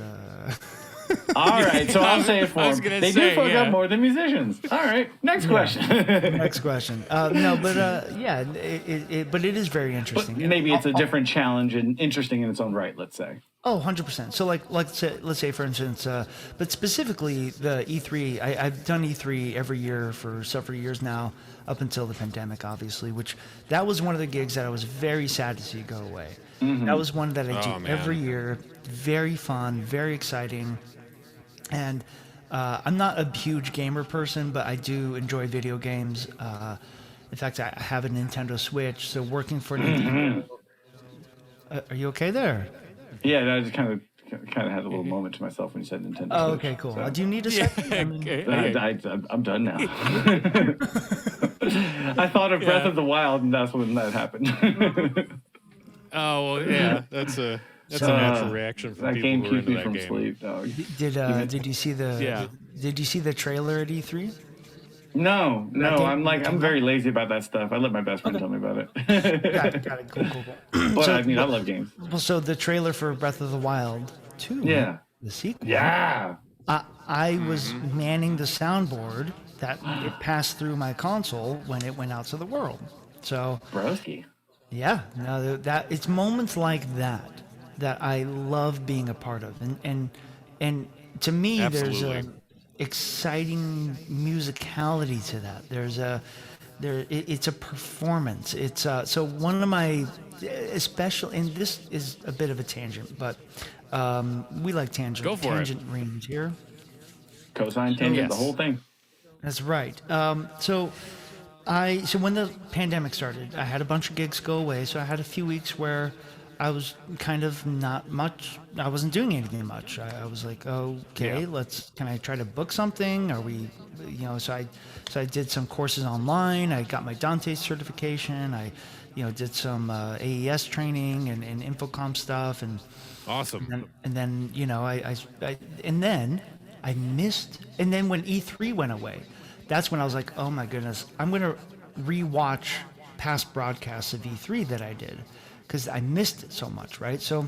All right, so I'll say it for I was them. gonna They say, do fuck yeah. up more than musicians. All right, next question. Next question. No, but yeah, but it is very interesting. Maybe it's a different challenge and interesting in its own right. Let's say. Oh, 100%. So let's say for instance, but specifically the E3, I've done E3 every year for several years now, up until the pandemic, obviously, which that was one of the gigs that I was very sad to see go away. Mm-hmm. That was one that I do Oh, man. every year. Very fun, very exciting. And I'm not a huge gamer person, but I do enjoy video games. In fact, I have a Nintendo Switch, so working for Nintendo. Are you okay there? Yeah, I just kind of had a little moment to myself when you said Nintendo. Oh, Switch, okay, cool. so. Do you need a second? I mean, Okay. I'm done now. I thought of Breath of the Wild, and that's when that happened. Oh, well, yeah. That's a natural reaction for that people game who are keeps into me that from game. sleep, dog. Did you see the Yeah. Did you see the trailer at E3? No, game- I'm very lazy about that stuff. I let my best friend tell me about it. Got it. Cool. But So- I mean, I love games. Well, so the trailer for Breath of the Wild 2, Yeah. the sequel. Yeah. I was manning the soundboard that it passed through my console when it went out to the world. So Broski. yeah, no, that it's moments like that that I love being a part of, and to me, there's Absolutely. a exciting musicality to that. It's a performance. It's so one of my especially, and this is a bit of a tangent, but we like tangent Go for it. tangent range here. Cosine tangent, Yes. the whole thing. That's right. So when the pandemic started, I had a bunch of gigs go away. So I had a few weeks where I was kind of not much. I wasn't doing anything much. I was like, okay, Yeah. can I try to book something? Are we, so I did some courses online. I got my Dante certification. I, did some AES training and Infocom stuff. Awesome. And then, I missed. And then when E3 went away, that's when I was like, oh my goodness, I'm going to rewatch past broadcasts of E3 that I did because I missed it so much, right? So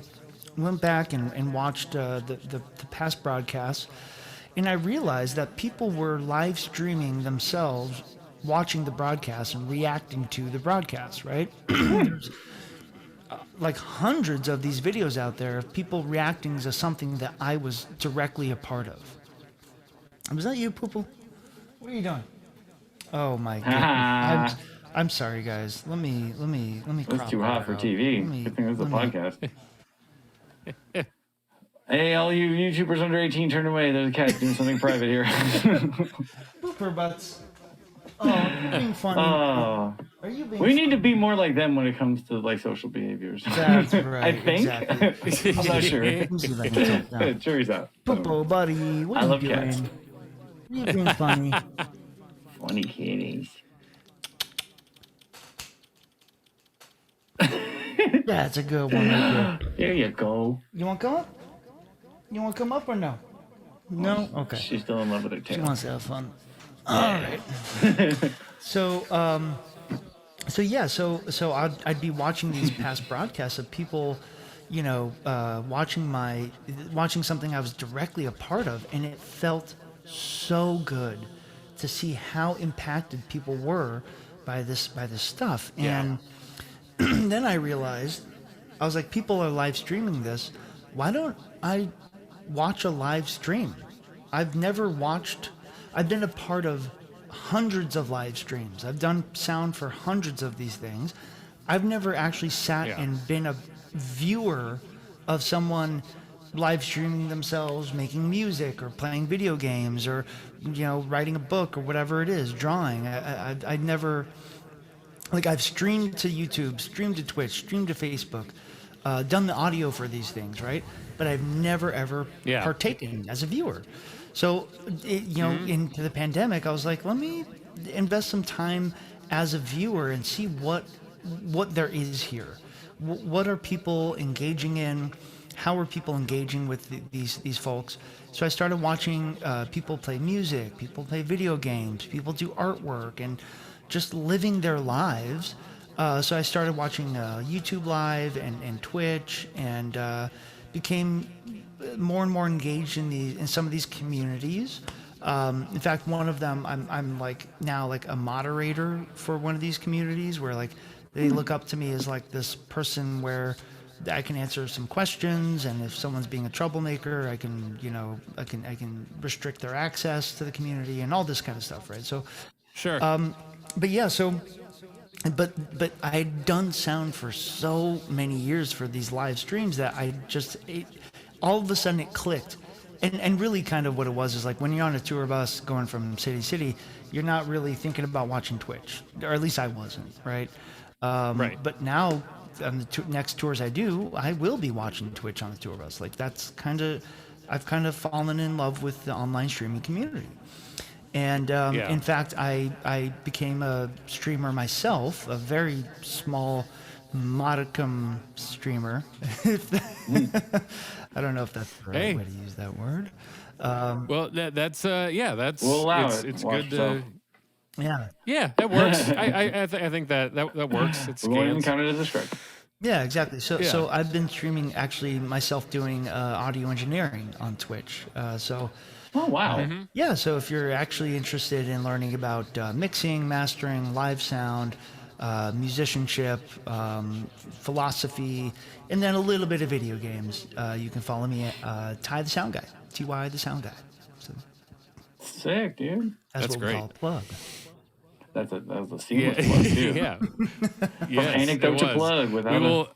I went back and watched the past broadcasts, and I realized that people were live streaming themselves, watching the broadcast and reacting to the broadcast, right? There's like hundreds of these videos out there of people reacting to something that I was directly a part of. Was that you, Poople? What are you doing? Oh my goodness! I'm sorry, guys. Let me. It's crop too that hot for out. TV. Let me- Good thing this is a let me- podcast. Hey, all you YouTubers under 18, turn away. There's a cat doing something private here. Pooper butts. Oh, you're being funny. Oh, Are you being? we need to be more like them when it comes to like social behaviors. That's right. I think. Exactly. I'm not sure. Let me see if I can take that. Jury's out. Poopo, buddy. What I are love you doing? cats. You're being funny. Funny kitties. That's a good one right there. There you go. You want to come up? You want to come up or no? No? Okay. She's still in love with her She tail. wants to have fun. All right. So I'd be watching these past broadcasts of people, watching something I was directly a part of, and it felt so good to see how impacted people were by this stuff. And then I realized, I was like, people are live streaming this. Why don't I watch a live stream? I've never watched I've been a part of hundreds of live streams. I've done sound for hundreds of these things. I've never actually sat Yeah. and been a viewer of someone live streaming themselves making music or playing video games or writing a book or whatever it is, drawing. I never, like, I've streamed to YouTube, streamed to Twitch, streamed to Facebook, done the audio for these things, right? But I've never ever Yeah. partaken as a viewer. So into the pandemic, I was like, let me invest some time as a viewer and see what there is here. What are people engaging in? How are people engaging with these folks? So I started watching people play music, people play video games, people do artwork, and just living their lives. So I started watching YouTube Live and Twitch, and became more and more engaged in some of these communities. In fact, one of them, I'm like now like a moderator for one of these communities where like they look up to me as like this person where I can answer some questions, and if someone's being a troublemaker, I can I can restrict their access to the community and all this kind of stuff, right? So, Sure. but yeah, so. But I'd done sound for so many years for these live streams that all of a sudden it clicked. And really kind of what it was is like when you're on a tour bus going from city to city, you're not really thinking about watching Twitch, or at least I wasn't, right? Right. But now on the next tours I do, I will be watching Twitch on the tour bus. Like I've kind of fallen in love with the online streaming community. And in fact, I became a streamer myself, a very small, modicum streamer. I don't know if that's the right way to use that word. Well, that's We'll allow it's, it. it's Watch good to. Yeah. Yeah, that works. I think that works. It's We won't even scans. count it as a strike. Yeah, exactly. So Yeah. I've been streaming actually myself doing audio engineering on Twitch. Oh, wow. Yeah, so if you're actually interested in learning about mixing, mastering, live sound, musicianship, philosophy, and then a little bit of video games, you can follow me at Ty the Sound Guy, TY the Sound Guy. So Sick, dude. that's That's what great. we call a plug. That was a Yeah, seamless plug, too. yeah. From Yes, anecdote it to was. plug We without will.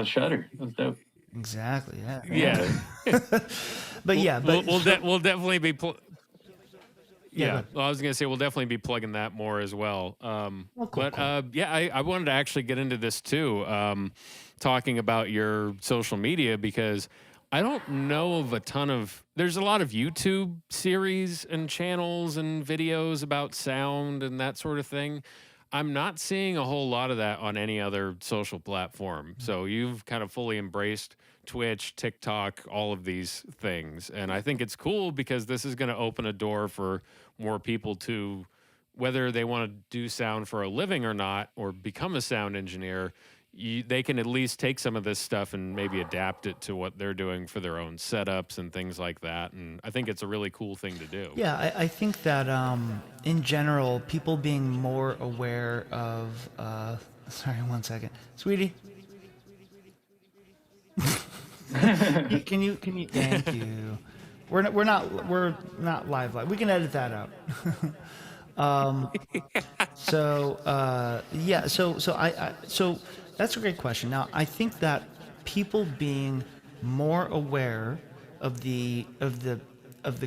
a shutter. That's dope. Exactly, yeah. Yeah, But yeah, but we'll definitely be. Yeah, Well, I was gonna say we'll definitely be plugging that more as well. cool. I wanted to actually get into this too, talking about your social media, because I don't know of a ton of. There's a lot of YouTube series and channels and videos about sound and that sort of thing. I'm not seeing a whole lot of that on any other social platform. So you've kind of fully embraced Twitch, TikTok, all of these things. And I think it's cool because this is going to open a door for more people to, whether they want to do sound for a living or not, or become a sound engineer, they can at least take some of this stuff and maybe adapt it to what they're doing for their own setups and things like that. And I think it's a really cool thing to do. Yeah, I think that in general, people being more aware of. Sorry, 1 second, sweetie. Can you? Thank you. We're not live. We can edit that out. So that's a great question. Now, I think that people being more aware of the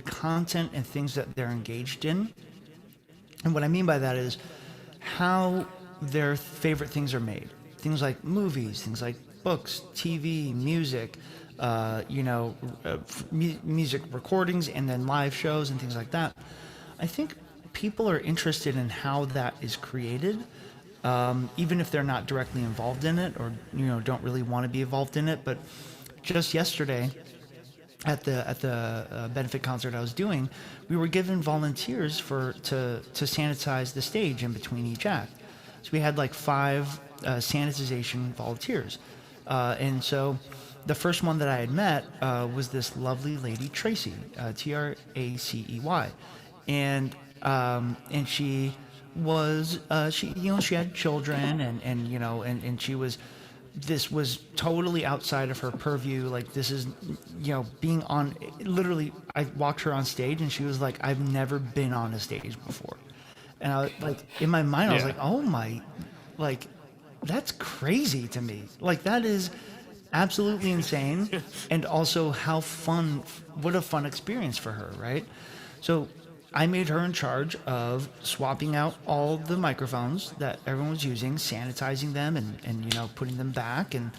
content and things that they're engaged in, and what I mean by that is how their favorite things are made. Things like movies, things like books, TV, music, music recordings, and then live shows and things like that. I think people are interested in how that is created, even if they're not directly involved in it, or don't really want to be involved in it. But just yesterday, at the benefit concert I was doing, we were given volunteers to sanitize the stage in between each act. So we had like 5 sanitization volunteers, and so the first one that I had met was this lovely lady, Tracy, Tracey, and she was she had children, and she was this was totally outside of her purview. Like, this is, being on, literally, I walked her on stage and she was like, I've never been on a stage before. And I, like, in my mind, I was like, oh my, like, that's crazy to me. Like, that is absolutely insane. And also what a fun experience for her, right? So I made her in charge of swapping out all the microphones that everyone was using, sanitizing them, and putting them back. And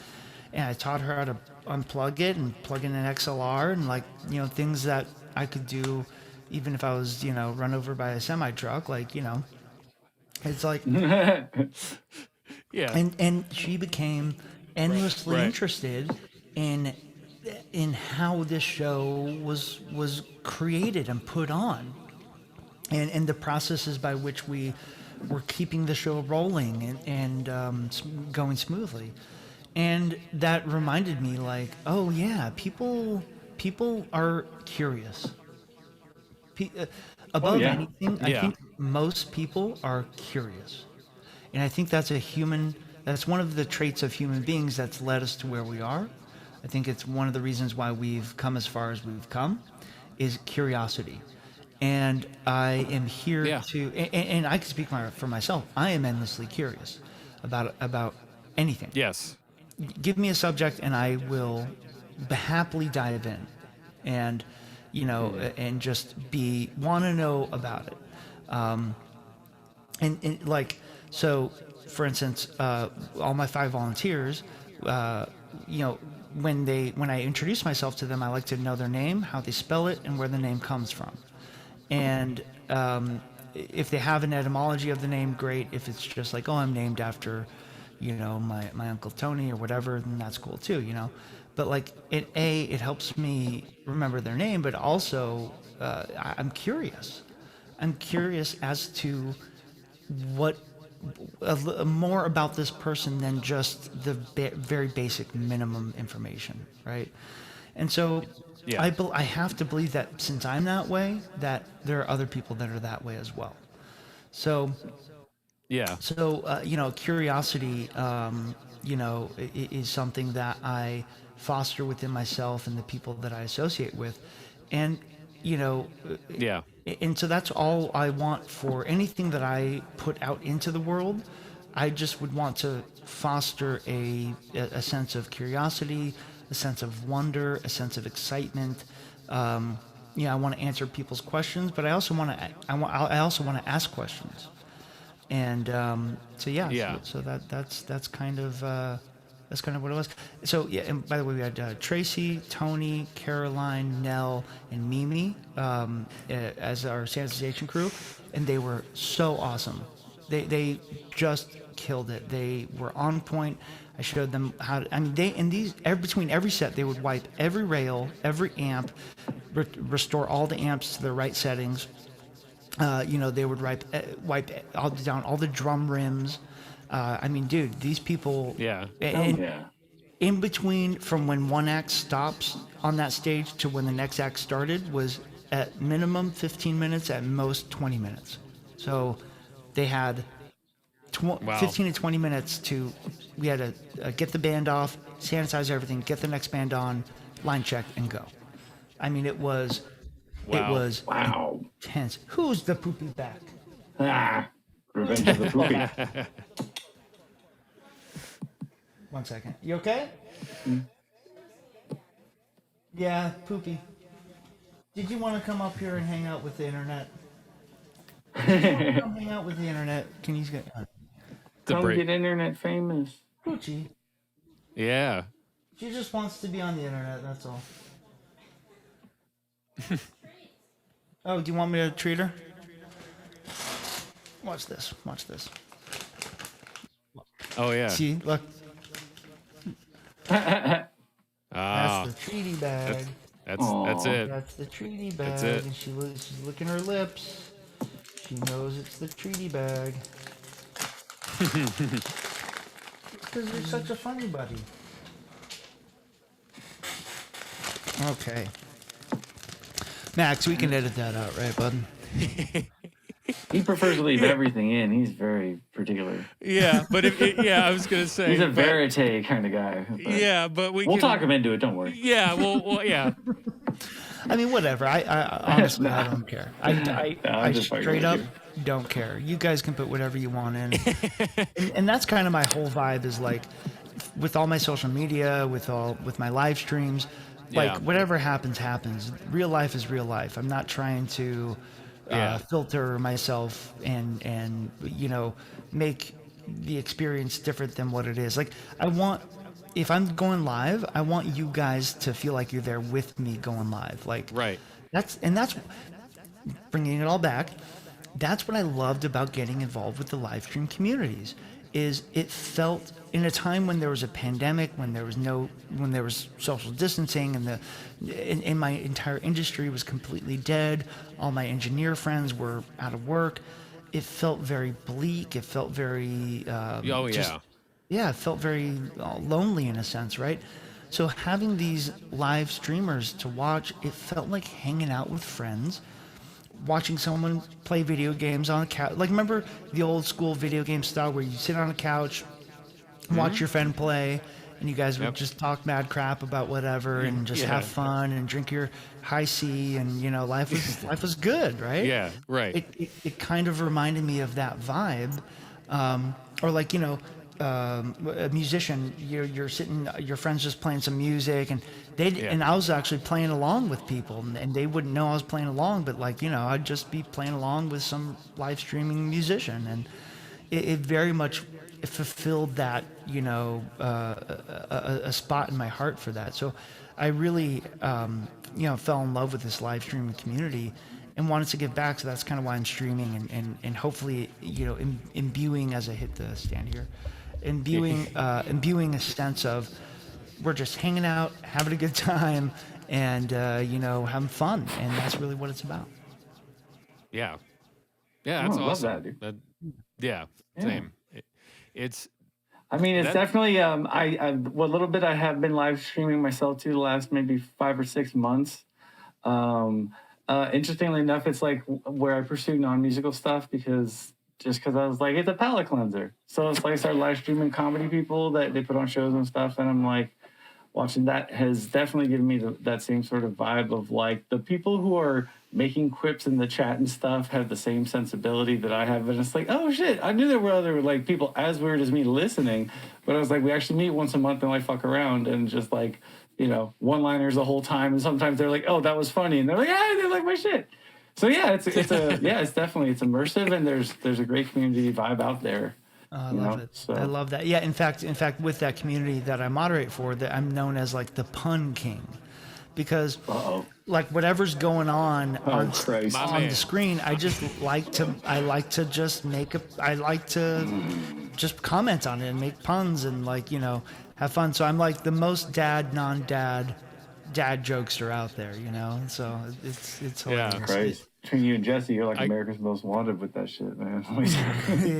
I taught her how to unplug it and plug in an XLR and, like, things that I could do even if I was, run over by a semi truck. Like, it's like, Yeah. and she became endlessly interested in how this show was created and put on, and the processes by which we were keeping the show rolling and going smoothly. And that reminded me, like, oh yeah, people are curious. Above anything, I think most people are curious. And I think that's that's one of the traits of human beings that's led us to where we are. I think it's one of the reasons why we've come as far as we've come, is curiosity. And I am here to, and I can speak for myself. I am endlessly curious about anything. Yes. Give me a subject and I will happily dive in, and and just want to know about it. And like, so for instance, all my 5 volunteers, when I introduce myself to them, I like to know their name, how they spell it, and where the name comes from. And if they have an etymology of the name, great. If it's just like, oh, I'm named after, my Uncle Tony or whatever, then that's cool too, But like, it helps me remember their name, but also I'm curious. I'm curious as to what more about this person than just the very basic minimum information, right? And so I have to believe that since I'm that way, that there are other people that are that way as well. So curiosity, is something that I foster within myself and the people that I associate with. And, and so that's all I want for anything that I put out into the world. I just would want to foster a sense of curiosity, a sense of wonder, a sense of excitement. I want to answer people's questions, but I also want to ask questions. And so that's kind of what it was. So and by the way, we had Tracy, Tony, Caroline, Nell, and Mimi as our sanitization crew, and they were so awesome. They just killed it. They were on point. I showed them how to, between every set, they would wipe every rail, every amp, restore all the amps to their right settings. They would wipe down all the drum rims. Dude, these people. Yeah. In between, from when one act stops on that stage to when the next act started, was at minimum 15 minutes, at most 20 minutes. So they had 15 to 20 minutes we had to get the band off, sanitize everything, get the next band on, line check, and go. It was intense. Who's the poopy back? Revenge of the poopy. 1 second. You okay? Yeah, poopy. Did you want to come up here and hang out with the internet? Come hang out with the internet. Can you get come get internet famous? Poochie. Yeah. She just wants to be on the internet, that's all. Oh, do you want me to treat her? Watch this. Oh, yeah. See, look. That's the treaty bag. That's it. That's the treaty bag. That's it. And she's licking her lips. She knows it's the treaty bag. Because you're such a funny buddy. Okay. Max, we can edit that out, right, bud? He prefers to leave everything in. He's very particular. Yeah, but I was gonna say He's a verite kind of guy. Yeah, but we'll talk him into it. Don't worry. Yeah, well, yeah. I mean, whatever. I honestly, I don't care. I straight up don't care. You guys can put whatever you want in, and that's kind of my whole vibe. Is like, with all my social media, with my live streams, like whatever happens. Real life is real life. I'm not trying to filter myself and make the experience different than what it is. Like, if I'm going live, I want you guys to feel like you're there with me going live. Like, right. That's bringing it all back. That's what I loved about getting involved with the live stream communities. Is it felt in a time when there was a pandemic, when there was social distancing, and my entire industry was completely dead. All my engineer friends were out of work. It felt very bleak. It felt very it felt very lonely in a sense, right? So having these live streamers to watch, it felt like hanging out with friends, watching someone play video games on a couch. Like, remember the old school video game style where you sit on a couch, watch your friend play, and you guys would just talk mad crap about whatever and just have fun and drink your high C, and life was good, right? Yeah, right. It kind of reminded me of that vibe, or like a musician, you're sitting, your friends just playing some music, and and I was actually playing along with people, and they wouldn't know I was playing along, but I'd just be playing along with some live streaming musician, and it very much fulfilled that a spot in my heart for that. So I really fell in love with this live streaming community and wanted to give back. So that's kind of why I'm streaming and hopefully imbuing, as I hit the stand here, imbuing a sense of we're just hanging out, having a good time, and having fun, and that's really what it's about. Yeah, that's awesome. Love that, dude. Same. It's definitely what little bit I have been live streaming myself too the last maybe 5 or 6 months. Interestingly enough, it's like where I pursue non-musical stuff because I was like, it's a palate cleanser. So it's like I started live streaming comedy people that they put on shows and stuff, and I'm like, watching that has definitely given me that same sort of vibe of like the people who are making quips in the chat and stuff have the same sensibility that I have. And it's like, oh shit, I knew there were other like people as weird as me listening, but I was like, we actually meet once a month and like fuck around and just like, one-liners the whole time. And sometimes they're like, oh, that was funny. And they're like, yeah, they like my shit. So yeah, it's definitely, it's immersive, and there's a great community vibe out there. I love it. So. I love that. Yeah, in fact, with that community that I moderate for, that I'm known as like the pun king, because like whatever's going on the screen, I like to just comment on it and make puns and have fun. So I'm like the most non-dad jokester out there, So it's hilarious. Yeah, crazy. Between you and Jesse, you're like America's Most Wanted with that shit, man.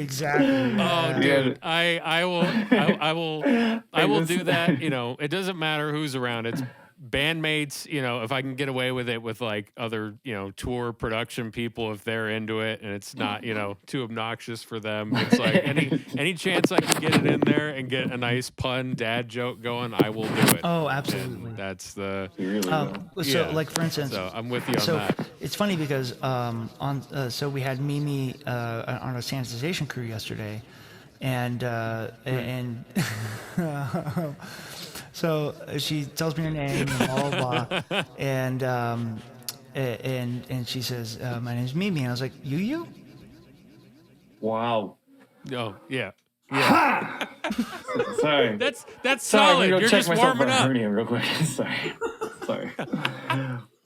Exactly. Oh, dude, I will do that. It doesn't matter who's around. It's bandmates. If I can get away with it with like other, tour production people, if they're into it and it's not, too obnoxious for them. It's like any chance I can get it in there and get a nice pun dad joke going, I will do it. Oh, absolutely. And that's the. So, like for instance, so I'm with you on that. It's funny because so we had Mimi on a sanitization crew yesterday, and so she tells me her name and blah blah blah, and she says, my name's Mimi, and I was like, you? Wow. Oh yeah. Sorry. That's solid. You're just warming up. Hernia real quick. Sorry.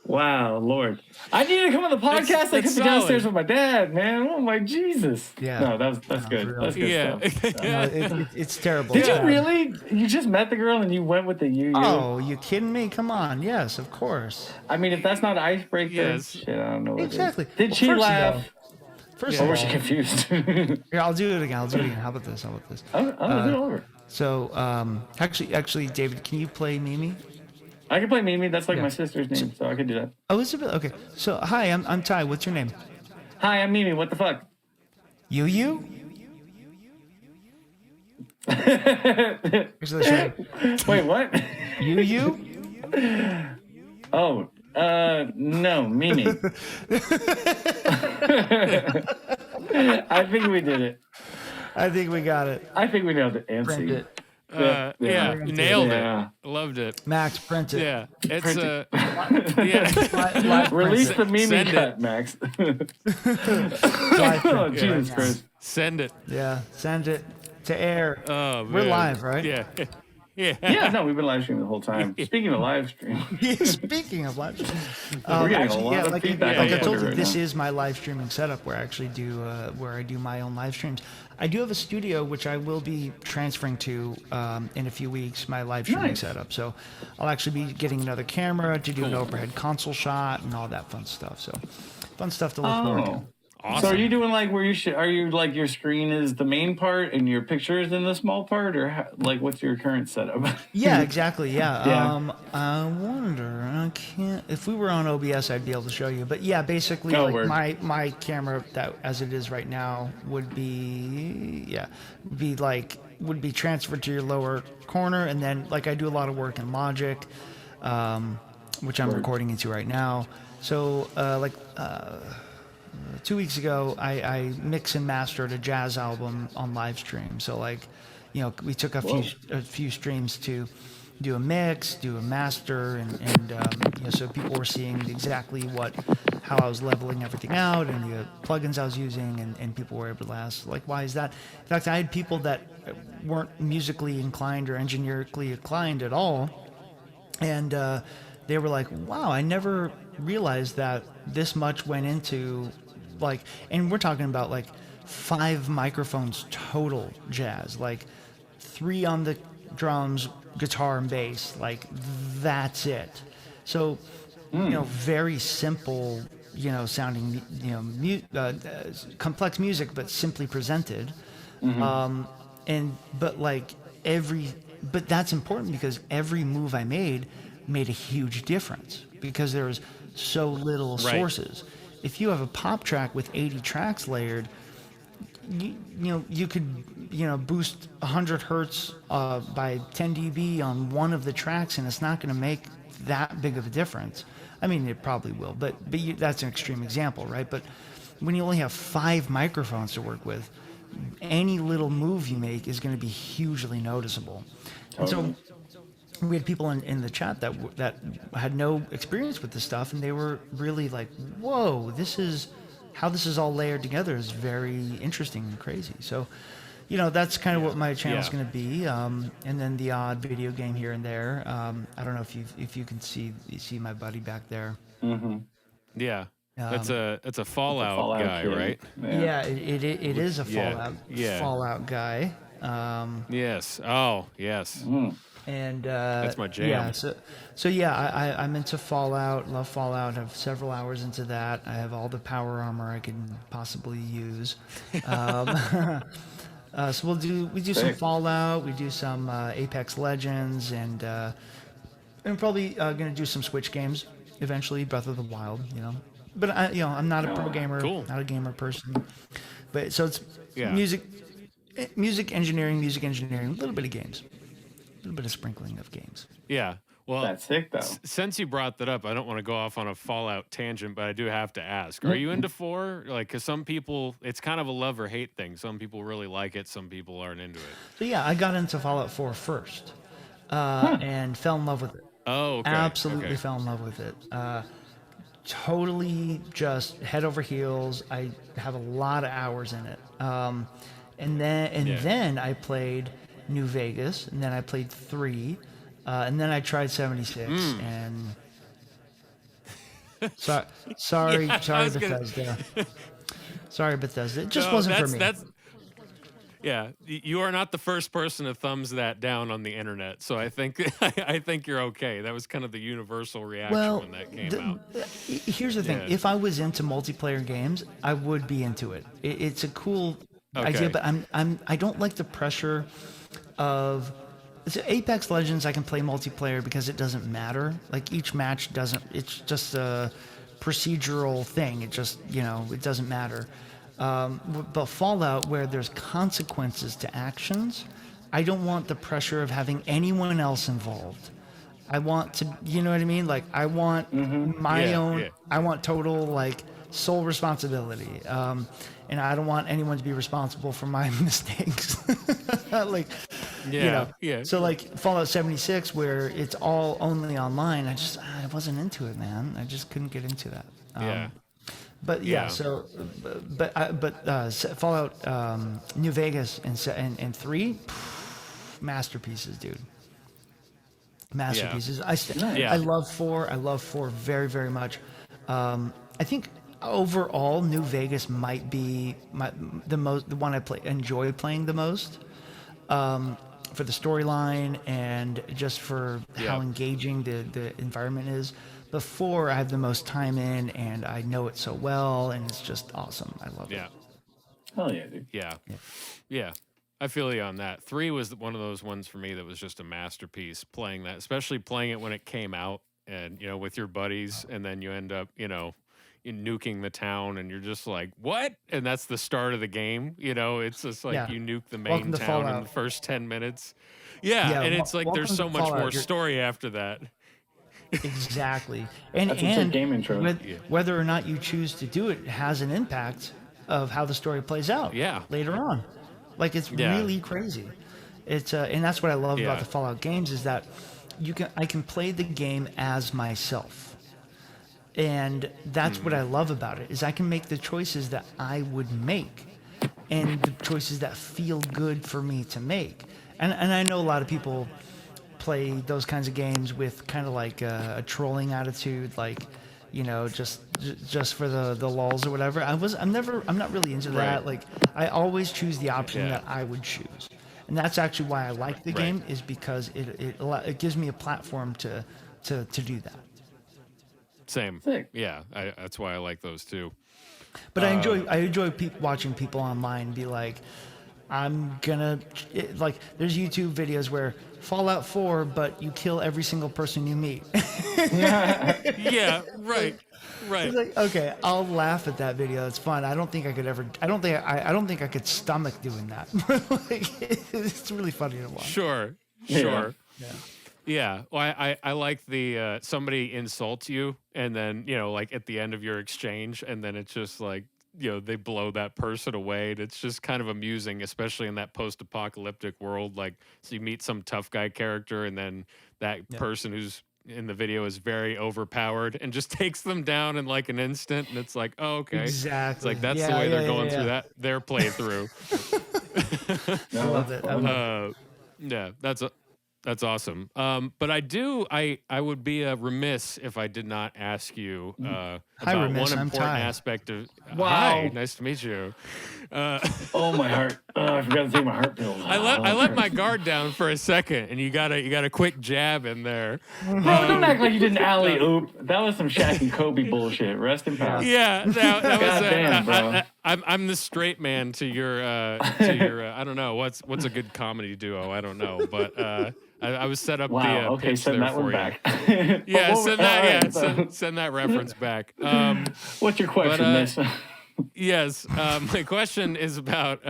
Wow, Lord. I need to come on the podcast. I could be downstairs with my dad, man. Oh my Jesus. Yeah. No, that's good. That's good stuff. It's terrible. Did you really? You just met the girl and you went with the you? Oh, you kidding me? Come on. Yes, of course. I mean, if that's not icebreaker, shit, I don't know what exactly. Did she laugh? First of all, was she confused? Here, I'll do it again. How about this? Do it over. So, actually, David, can you play Mimi? I can play Mimi. That's like my sister's name, so I can do that. Elizabeth. Okay. So, hi, I'm Ty. What's your name? Hi, I'm Mimi. What the fuck? You? Here's the show. Wait, what? You? Oh, no, Mimi. I think we did it. I think we got it. I think we nailed it. Print Antsy. it. Yeah, nailed Yeah. it. Loved it. Max, print it. Yeah, it's Print it. yeah. Release the Mimi Send cut, it. Max. Live Oh, print. Jesus Christ. Send it. Yeah, send it to air. Oh, We're man. live, right? Yeah. Yeah. Yeah, no, we've been live streaming the whole time. Speaking of live stream, Speaking of live streaming, we're getting a lot of like, feedback like on I told Twitter you, right this now. is my live streaming setup where I actually do where I do my own live streams. I do have a studio which I will be transferring to in a few weeks. My live streaming Nice. setup, so I'll actually be getting another camera to do an overhead console shot and all that fun stuff. So fun stuff to look forward to. Oh. Awesome. So are you doing like where are you like your screen is the main part and your picture is in the small part, or like what's your current setup? Yeah, exactly. Yeah. Yeah. I wonder. I can't. If we were on OBS, I'd be able to show you. But yeah, basically, Oh, like word. my camera that as it is right now would be would be transferred to your lower corner, and then like I do a lot of work in Logic, which I'm Word. recording into right now. So 2 weeks ago, I mix and mastered a jazz album on live stream. So like, you know, we took a few streams to do a mix, do a master, and you know, so people were seeing exactly how I was leveling everything out and the plugins I was using, and people were able to ask like, why is that? In fact, I had people that weren't musically inclined or engineerically inclined at all, and they were like, wow, I never realized that this much went into like, and we're talking about like 5 microphones total jazz, like 3 on the drums, guitar and bass, like that's it. So, you know, very simple, you know, sounding, you know, complex music, but simply presented. But that's important because every move I made a huge difference because there was so little sources. If you have a pop track with 80 tracks layered, you could, you know, boost 100 hertz by 10 dB on one of the tracks, and it's not going to make that big of a difference. I mean, it probably will, but that's an extreme example, right? But when you only have 5 microphones to work with, any little move you make is going to be hugely noticeable. Totally. And so we had people in the chat that had no experience with this stuff, and they were really like, whoa, how this is all layered together is very interesting and crazy. So, you know, that's kind of what my channel's going to be, and then the odd video game here and there. I don't know if you can see my buddy back there. Mm-hmm. Yeah. That's a Fallout guy, kid. right? Yeah, it is a Fallout guy. Yes. Oh, yes. And That's my jam. Yeah, so yeah, I'm into Fallout. Love Fallout. Have several hours into that. I have all the power armor I can possibly use. So we do some Fallout. We do some Apex Legends, and probably gonna do some Switch games eventually. Breath of the Wild, you know. But I'm not a pro gamer, not a gamer person. But so it's music engineering, a little bit of games. A little bit of sprinkling of games. Yeah. Well, that's sick though. Since you brought that up, I don't want to go off on a Fallout tangent, but I do have to ask: are you into 4? Like, because some people, it's kind of a love or hate thing. Some people really like it. Some people aren't into it. So yeah, I got into Fallout 4 first, and fell in love with it. Oh, okay. Absolutely fell in love with it. Totally just head over heels. I have a lot of hours in it. And then I played New Vegas, and then I played 3, and then I tried 76, and sorry Bethesda. Sorry Bethesda. It just wasn't for me. Yeah, you are not the first person to thumbs that down on the internet, so I think you're okay. That was kind of the universal reaction when that came out. Here's the thing: if I was into multiplayer games, I would be into it. It's a cool idea, but I don't like the pressure of Apex Legends. I can play multiplayer because it doesn't matter. Like each match doesn't. It's just a procedural thing. It just it doesn't matter. But Fallout, where there's consequences to actions, I don't want the pressure of having anyone else involved. I want to, you know what I mean? Like, I want my Yeah, own, yeah. I want total, like, sole responsibility. And I don't want anyone to be responsible for my mistakes. Like, you know, Yeah, yeah, so like Fallout 76, where it's all only online, I wasn't into it, man. I just couldn't get into that. yeah, But yeah, yeah, so, Fallout New Vegas and 3, masterpieces, dude. yeah, Masterpieces. Nice. I yeah, love 4. I love 4 very, very much. I think overall, New Vegas might be the one I enjoy playing the most, for the storyline and just for how yeah, engaging the environment is. Before, I have the most time in, and I know it so well, and it's just awesome. I love it. yeah, Hell yeah, dude. yeah, Yeah. yeah. I feel you on that. 3 was one of those ones for me that was just a masterpiece. Playing that, especially playing it when it came out, and with your buddies, and then you end up in nuking the town, and you're just like, what? And that's the start of the game. It's just like Yeah. you nuke the Welcome main to town in Fallout. the first 10 minutes. Yeah, Yeah, and it's like there's welcome to so much more Fallout. story after that. Exactly. And That's a sick game intro. Yeah. whether or not you choose to do it has an impact of how the story plays out Yeah. later on. Like, it's Yeah. really crazy. It's and that's what I love about Yeah. the Fallout games, is that I can play the game as myself. And that's what I love about it, is I can make the choices that I would make, and the choices that feel good for me to make. And I know a lot of people play those kinds of games with kind of like a trolling attitude, like, just for the lulz or whatever. I'm not really into that. Right. Like, I always choose the option Yeah. that I would choose, and that's actually why I like the Right. game, is because it gives me a platform to do that. Same. Sick. Yeah, that's why I like those too. But I enjoy watching people online be like, like, there's YouTube videos where Fallout 4, but you kill every single person you meet. Yeah, right. Right. It's like, okay, I'll laugh at that video. It's fun. I don't think I don't think I could stomach doing that. Like, it's really funny to watch. Sure. Sure. Yeah. Well, I like the somebody insults you, and then like at the end of your exchange, and then it's just like they blow that person away, and it's just kind of amusing, especially in that post-apocalyptic world. Like, so you meet some tough guy character, and then that person who's in the video is very overpowered and just takes them down in like an instant, and it's like, oh, okay, Exactly. it's like that's the way they're going through yeah. their playthrough. I love it. I love it. Yeah, that's awesome. But I would be remiss if I did not ask you about Remiss, one I'm important Ty. aspect of. Wow. Hi, nice to meet you. Oh, my heart. Oh, I forgot to take my heart pill. I let my guard down for a second, and you got a quick jab in there. Bro, don't act like you didn't alley oop. That was some Shaq and Kobe bullshit. Rest in power. Yeah, that was Goddamn, bro. I'm the straight man to your I don't know what's a good comedy duo. I don't know, but I was set up Wow. the Okay, pitch send there that for one you. back. Yeah, But send that. all Yeah, right, so send that reference back. what's your question, but, miss? Yes, my question is about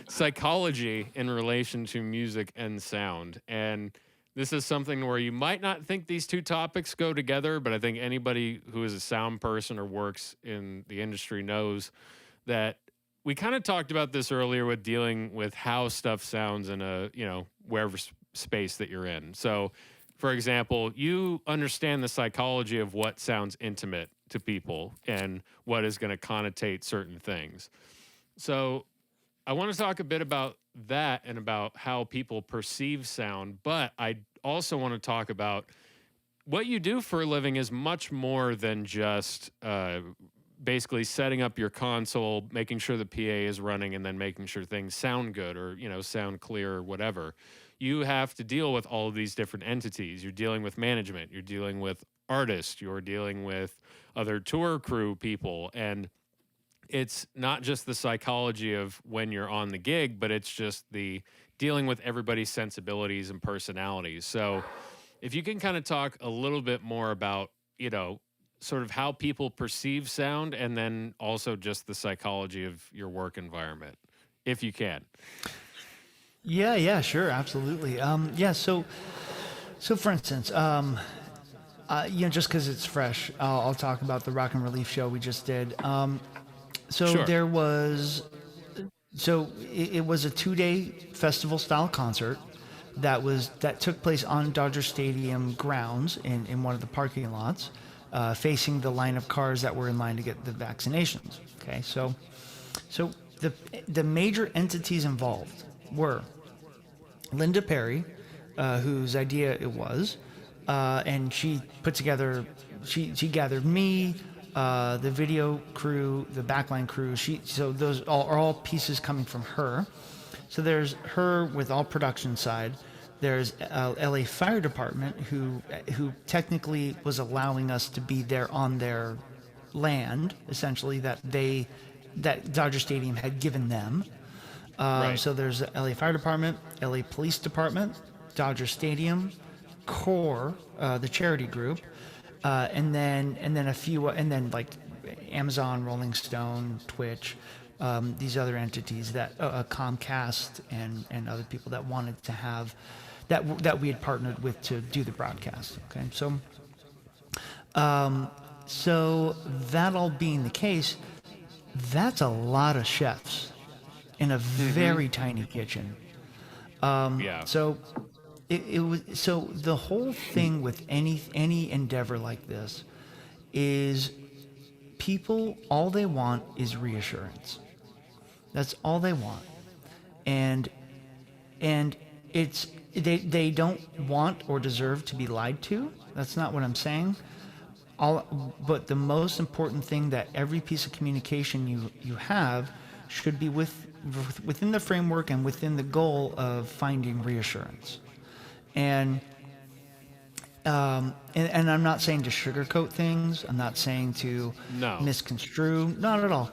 psychology in relation to music and sound, and this is something where you might not think these two topics go together, but I think anybody who is a sound person or works in the industry knows that we kind of talked about this earlier with dealing with how stuff sounds in a wherever space that you're in. So, for example, you understand the psychology of what sounds intimate to people and what is going to connotate certain things. So I want to talk a bit about that and about how people perceive sound, but I also want to talk about what you do for a living is much more than just basically setting up your console, making sure the PA is running, and then making sure things sound good or sound clear or whatever. You have to deal with all of these different entities. You're dealing with management. You're dealing with artists. You're dealing with other tour crew people. And it's not just the psychology of when you're on the gig, but it's just the dealing with everybody's sensibilities and personalities. So if you can kind of talk a little bit more about, sort of how people perceive sound, and then also just the psychology of your work environment, if you can. Yeah, sure, absolutely. Yeah, so for instance, just because it's fresh, I'll talk about the Rock and Relief show we just did. So Sure. there was, so it was a 2-day festival style concert that took place on Dodger Stadium grounds in one of the parking lots, facing the line of cars that were in line to get the vaccinations. Okay, so the major entities involved were Linda Perry, whose idea it was, and she put together, she gathered me, the video crew, the backline crew. So those are all pieces coming from her. So there's her with all production side. There's LA Fire Department who technically was allowing us to be there on their land, essentially that Dodger Stadium had given them. Right. So there's the LA Fire Department, LA Police Department, Dodger Stadium, Core, the charity group, and then a few, and then like Amazon, Rolling Stone, Twitch, these other entities that Comcast and other people that wanted to have that we had partnered with to do the broadcast. Okay, so that all being the case, that's a lot of chefs in a very tiny kitchen. Yeah. So it was, so the whole thing with any endeavor like this is people, all they want is reassurance. That's all they want. And it's they don't want or deserve to be lied to. That's not what I'm saying. But the most important thing that every piece of communication you have should be within the framework and within the goal of finding reassurance. And I'm not saying to sugarcoat things. I'm not saying to misconstrue. Not at all.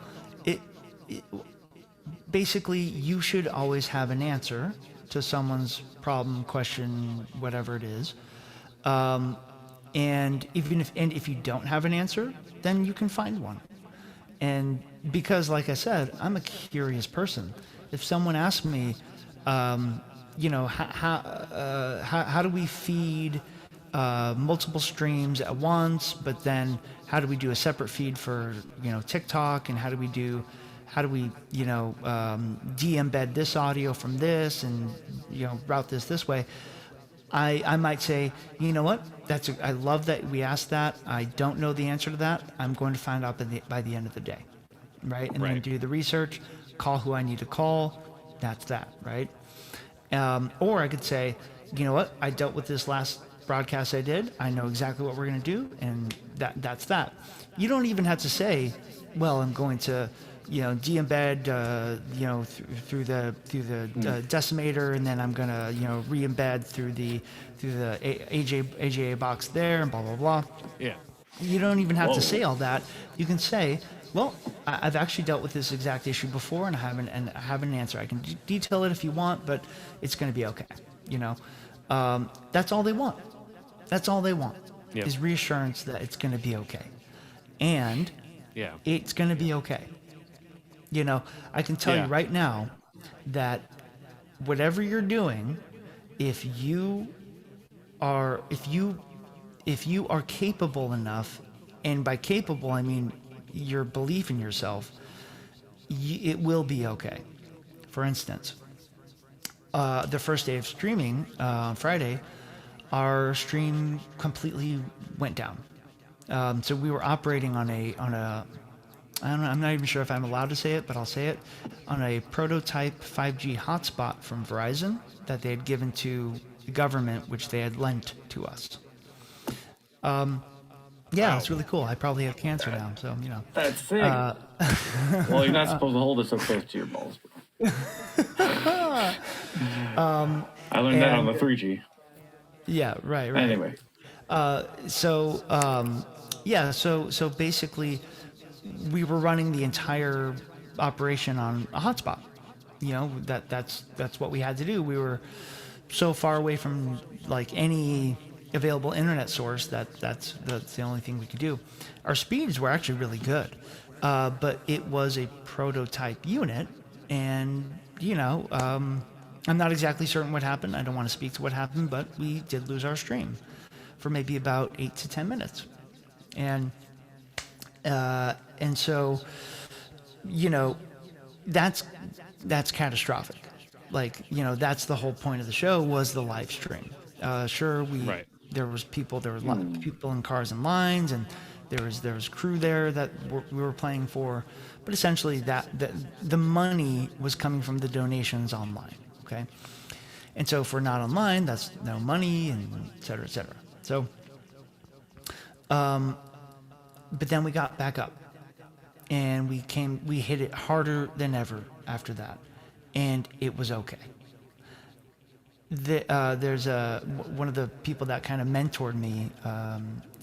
Basically, you should always have an answer to someone's problem, question, whatever it is. And if you don't have an answer, then you can find one. And because, like I said, I'm a curious person. If someone asks me, how do we feed multiple streams at once, but then how do we do a separate feed for TikTok, and how do we de-embed this audio from this and route this way, I might say, you know what, I love that we asked that. I don't know the answer to that. I'm going to find out by the end of the day, right? And then do the research, call who I need to call. That's that, right? Or I could say, you know what, I dealt with this last broadcast I did. I know exactly what we're going to do, and that's that. You don't even have to say, well, I'm going to de-embed through the decimator, and then I'm gonna re-embed through the AJA box there, and blah blah blah. Yeah. You don't even have to say all that. You can say, well, I've actually dealt with this exact issue before, and I have an answer. I can detail it if you want, but it's going to be okay. That's all they want. That's all they want is reassurance that it's going to be okay, and it's going to be okay. I can tell you right now that whatever you're doing, if you are capable enough, and by capable I mean your belief in yourself, it will be okay. For instance, the first day of streaming on Friday, our stream completely went down. So we were operating on a I don't know, I'm not even sure if I'm allowed to say it, but I'll say it, on a prototype 5G hotspot from Verizon that they had given to the government, which they had lent to us. It's really cool. I probably have cancer now, so That's sick. Well, you're not supposed to hold it so close to your balls, bro. I learned that on the 3G. Yeah, right. Anyway. So basically, we were running the entire operation on a hotspot. That's what we had to do. We were so far away from like any available internet source, that's the only thing we could do. Our speeds were actually really good, but it was a prototype unit, and I'm not exactly certain what happened. I don't want to speak to what happened, but we did lose our stream for maybe about 8 to 10 minutes, and so that's catastrophic. Like, that's the whole point of the show, was the live stream. Sure, Right. there was people in cars and lines, and there was crew there that we were playing for, but essentially the money was coming from the donations online. Okay, and so if we're not online, that's no money, and et cetera, et cetera. So, but then we got back up, and we hit it harder than ever after that, and it was okay. There's one of the people that kind of mentored me,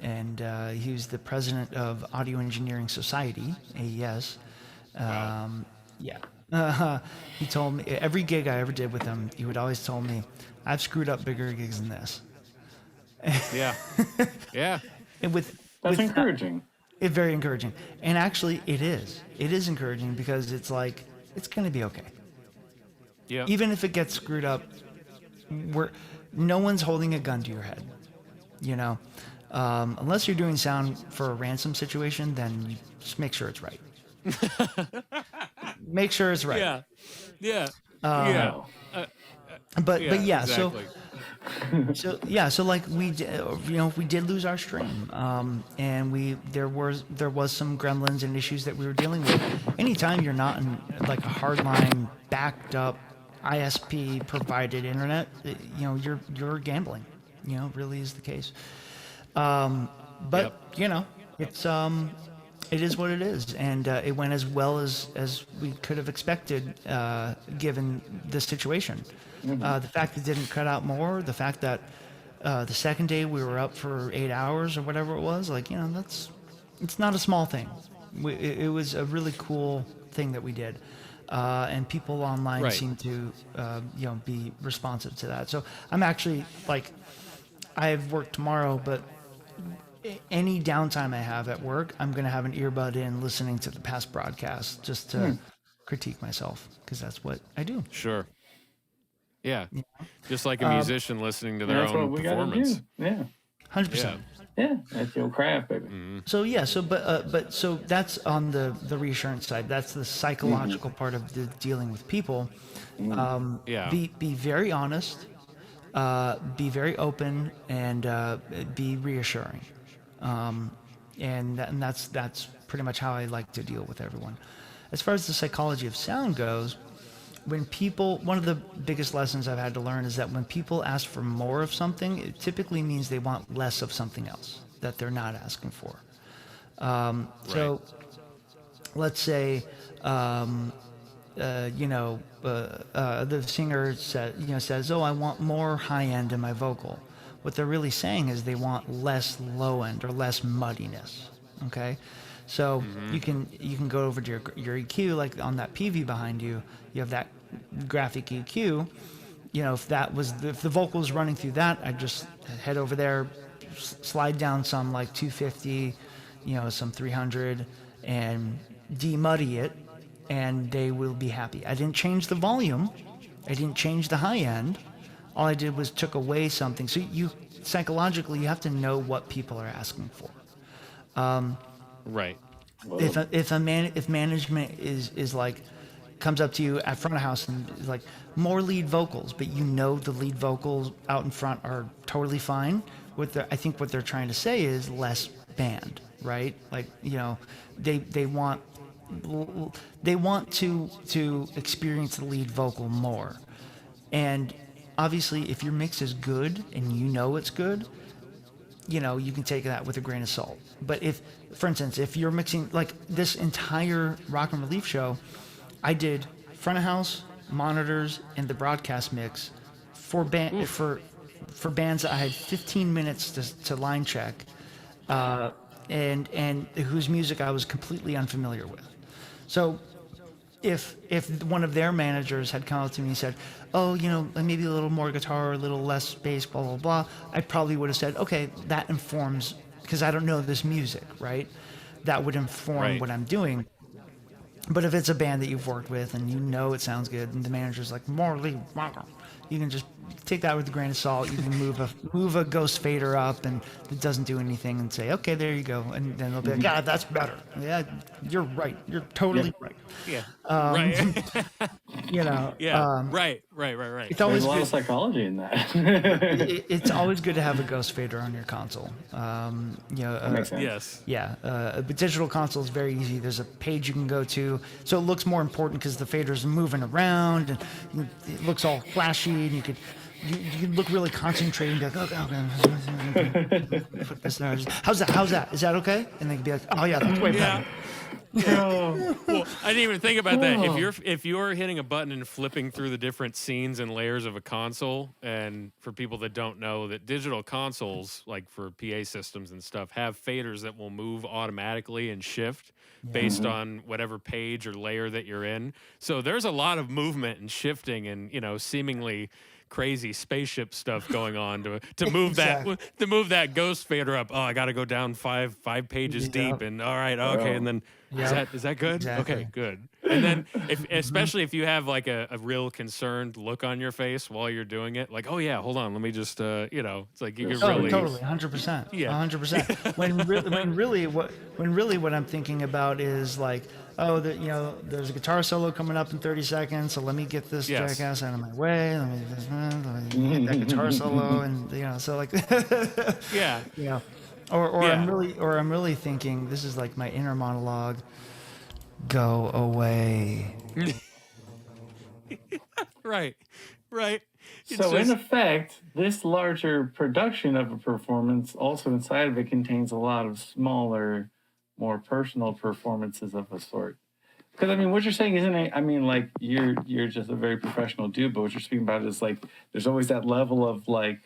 and he was the president of Audio Engineering Society, AES. Wow. Yeah. He told me every gig I ever did with him, he would always tell me, "I've screwed up bigger gigs than this." Yeah. Yeah. And That's encouraging. It's very encouraging, and actually, it is. It is encouraging because it's like it's going to be okay. Yeah. Even if it gets screwed up, no one's holding a gun to your head, unless you're doing sound for a ransom situation, then you just make sure it's right. Make sure it's right. Yeah. Yeah. Yeah. But yeah, exactly. so like we did lose our stream, and there was some gremlins and issues that we were dealing with. Anytime you're not in like a hardline backed up ISP provided internet, you're gambling. Really is the case. But it's it is what it is, and it went as well as we could have expected, given the situation. The fact it didn't cut out more, the fact that the second day we were up for 8 hours or whatever it was, it's not a small thing. It was a really cool thing that we did, and people online Right. seem to be responsive to that. So I'm actually I have work tomorrow, but any downtime I have at work, I'm going to have an earbud in listening to the past broadcasts just to critique myself, because that's what I do. Sure. Yeah. Just like a musician listening to their That's what own we got to performance. do. Yeah. 100%. Yeah. That's your craft, baby. So yeah, so that's on the reassurance side. That's the psychological part of the dealing with people. Yeah. Be very honest, be very open, and be reassuring. And that's pretty much how I like to deal with everyone. As far as the psychology of sound goes, one of the biggest lessons I've had to learn is that when people ask for more of something, it typically means they want less of something else that they're not asking for. So let's say, the singer says, "Oh, I want more high end in my vocal." What they're really saying is they want less low end or less muddiness. Okay, so you can go over to your EQ, like on that PV behind you. You have that graphic EQ. If the vocal is running through that, I'd just head over there, slide down some like 250, some 300, and demuddy it, and they will be happy. I didn't change the volume. I didn't change the high end. All I did was took away something. So psychologically, you have to know what people are asking for. Right. If management is like comes up to you at front of house and is like, more lead vocals, but the lead vocals out in front are totally fine. I think what they're trying to say is less band, right? They want to experience the lead vocal more. And obviously, if your mix is good and it's good, you can take that with a grain of salt. But for instance, if you're mixing like this entire Rock and Relief show, I did front of house, monitors, and the broadcast mix for bands that I had 15 minutes to line check, and whose music I was completely unfamiliar with. So if one of their managers had come up to me and said, "Oh, maybe a little more guitar, a little less bass, blah blah blah," I probably would have said, "Okay, that informs because I don't know this music, right? That would inform Right. what I'm doing." But if it's a band that you've worked with and you know it sounds good, and the manager's like, "More lead," you can just take that with a grain of salt. You can move a ghost fader up, and it doesn't do anything, and say, "Okay, there you go." And then they'll be like, "God, that's better." Yeah, you're right. You're totally right. Yeah. Right. Yeah. Um, Right. it's There's always a lot good. of psychology in that. It's always good to have a ghost fader on your console. That makes sense. Yes. Yeah, a digital console is very easy. There's a page you can go to, so it looks more important because the fader's moving around and it looks all flashy, and you could look really concentrated and be like, okay, put this there. How's that? Is that okay? And they can be like, oh yeah, that's way better. Well, I didn't even think about that. If you're hitting a button and flipping through the different scenes and layers of a console, and for people that don't know, that digital consoles, like for PA systems and stuff, have faders that will move automatically and shift based on whatever page or layer that you're in. So there's a lot of movement and shifting and, seemingly crazy spaceship stuff going on to move that ghost fader up. Oh, I got to go down five pages deep, and all right, okay, and then is that good? Exactly. Okay, good. And then especially if you have like a real concerned look on your face while you're doing it, like, oh yeah, hold on, let me just it's like you can really Totally, 100%. Yeah. 100%. When really what I'm thinking about is like, oh, there's a guitar solo coming up in 30 seconds, so let me get this jackass out of my way. Let me get that guitar solo, and so like, yeah. Or Yeah. I'm really thinking, this is like my inner monologue. Go away. Right. It's So in just- effect, this larger production of a performance also inside of it contains a lot of smaller, more personal performances of a sort. Because I mean, what you're saying isn't it? I mean, like you're just a very professional dude, but what you're speaking about is like there's always that level of like,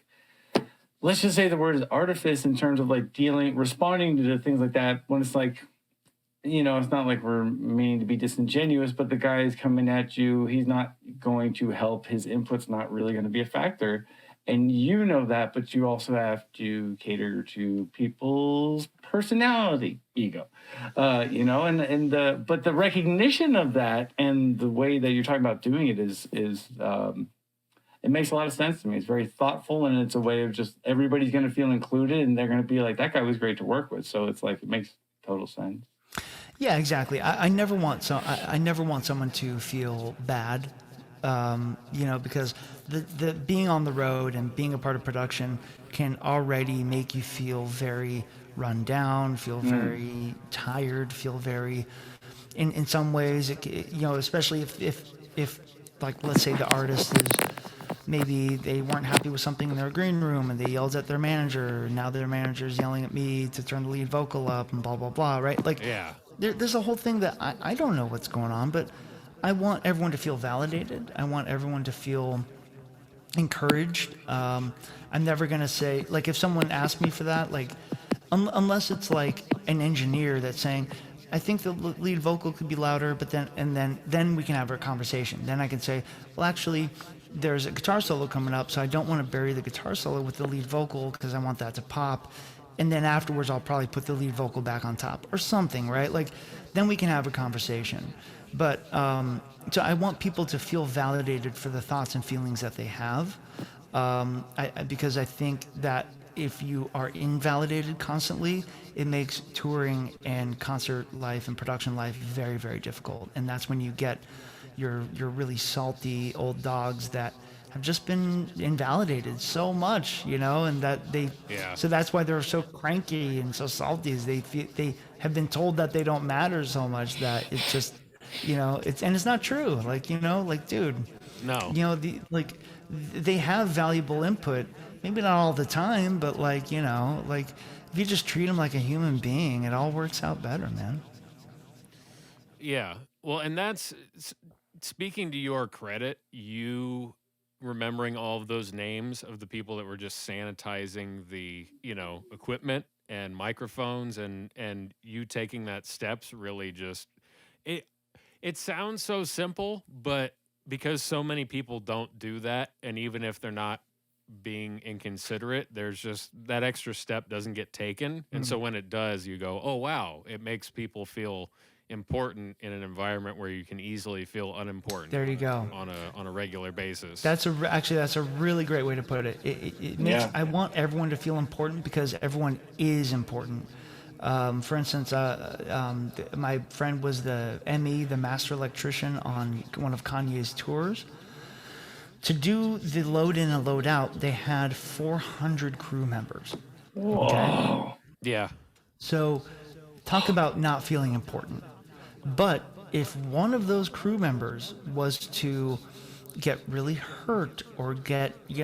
let's just say the word is artifice in terms of like responding to things like that when it's like, it's not like we're meaning to be disingenuous, but the guy is coming at you. He's not going to help. His input's not really going to be a factor. And you know that, but you also have to cater to people's personality, ego, but the recognition of that and the way that you're talking about doing it is it makes a lot of sense to me. It's very thoughtful, and it's a way of just everybody's going to feel included, and they're going to be like, that guy was great to work with. So it's like, it makes total sense. Yeah, exactly. I never want I never want someone to feel bad, because the being on the road and being a part of production can already make you feel very run down, feel very tired, feel very, in some ways, especially if like, let's say the artist is, maybe they weren't happy with something in their green room and they yelled at their manager. Now their manager's yelling at me to turn the lead vocal up and blah, blah, blah, right? Like, Yeah. there's a whole thing that I don't know what's going on, but I want everyone to feel validated. I want everyone to feel encouraged. I'm never going to say, like, if someone asks me for that, like, unless it's like an engineer that's saying, I think the lead vocal could be louder, but then we can have a conversation. Then I can say, well, actually, there's a guitar solo coming up, so I don't want to bury the guitar solo with the lead vocal because I want that to pop. And then afterwards, I'll probably put the lead vocal back on top or something, right? Like, then we can have a conversation. But so I want people to feel validated for the thoughts and feelings that they have, because I think that if you are invalidated constantly, it makes touring and concert life and production life very, very difficult. And that's when you get your really salty old dogs that have just been invalidated so much, and that so that's why they're so cranky and so salty, is they have been told that they don't matter so much that it's just, it's not true. Like, dude, No. they have valuable input, maybe not all the time, but like if you just treat them like a human being, it all works out better, man. Yeah. Well, and that's speaking to your credit, you remembering all of those names of the people that were just sanitizing the, equipment and microphones, and you taking that steps really just it sounds so simple, but because so many people don't do that, and even if they're not being inconsiderate, there's just that extra step doesn't get taken. And so when it does, you go, oh, wow, it makes people feel important in an environment where you can easily feel unimportant. There you go. On a regular basis. Actually that's a really great way to put it. It makes I want everyone to feel important because everyone is important. For instance, my friend was the ME, the master electrician on one of Kanye's tours. To do the load in and load out, they had 400 crew members. Whoa. Okay? Yeah. So talk about not feeling important. But if one of those crew members was to get really hurt or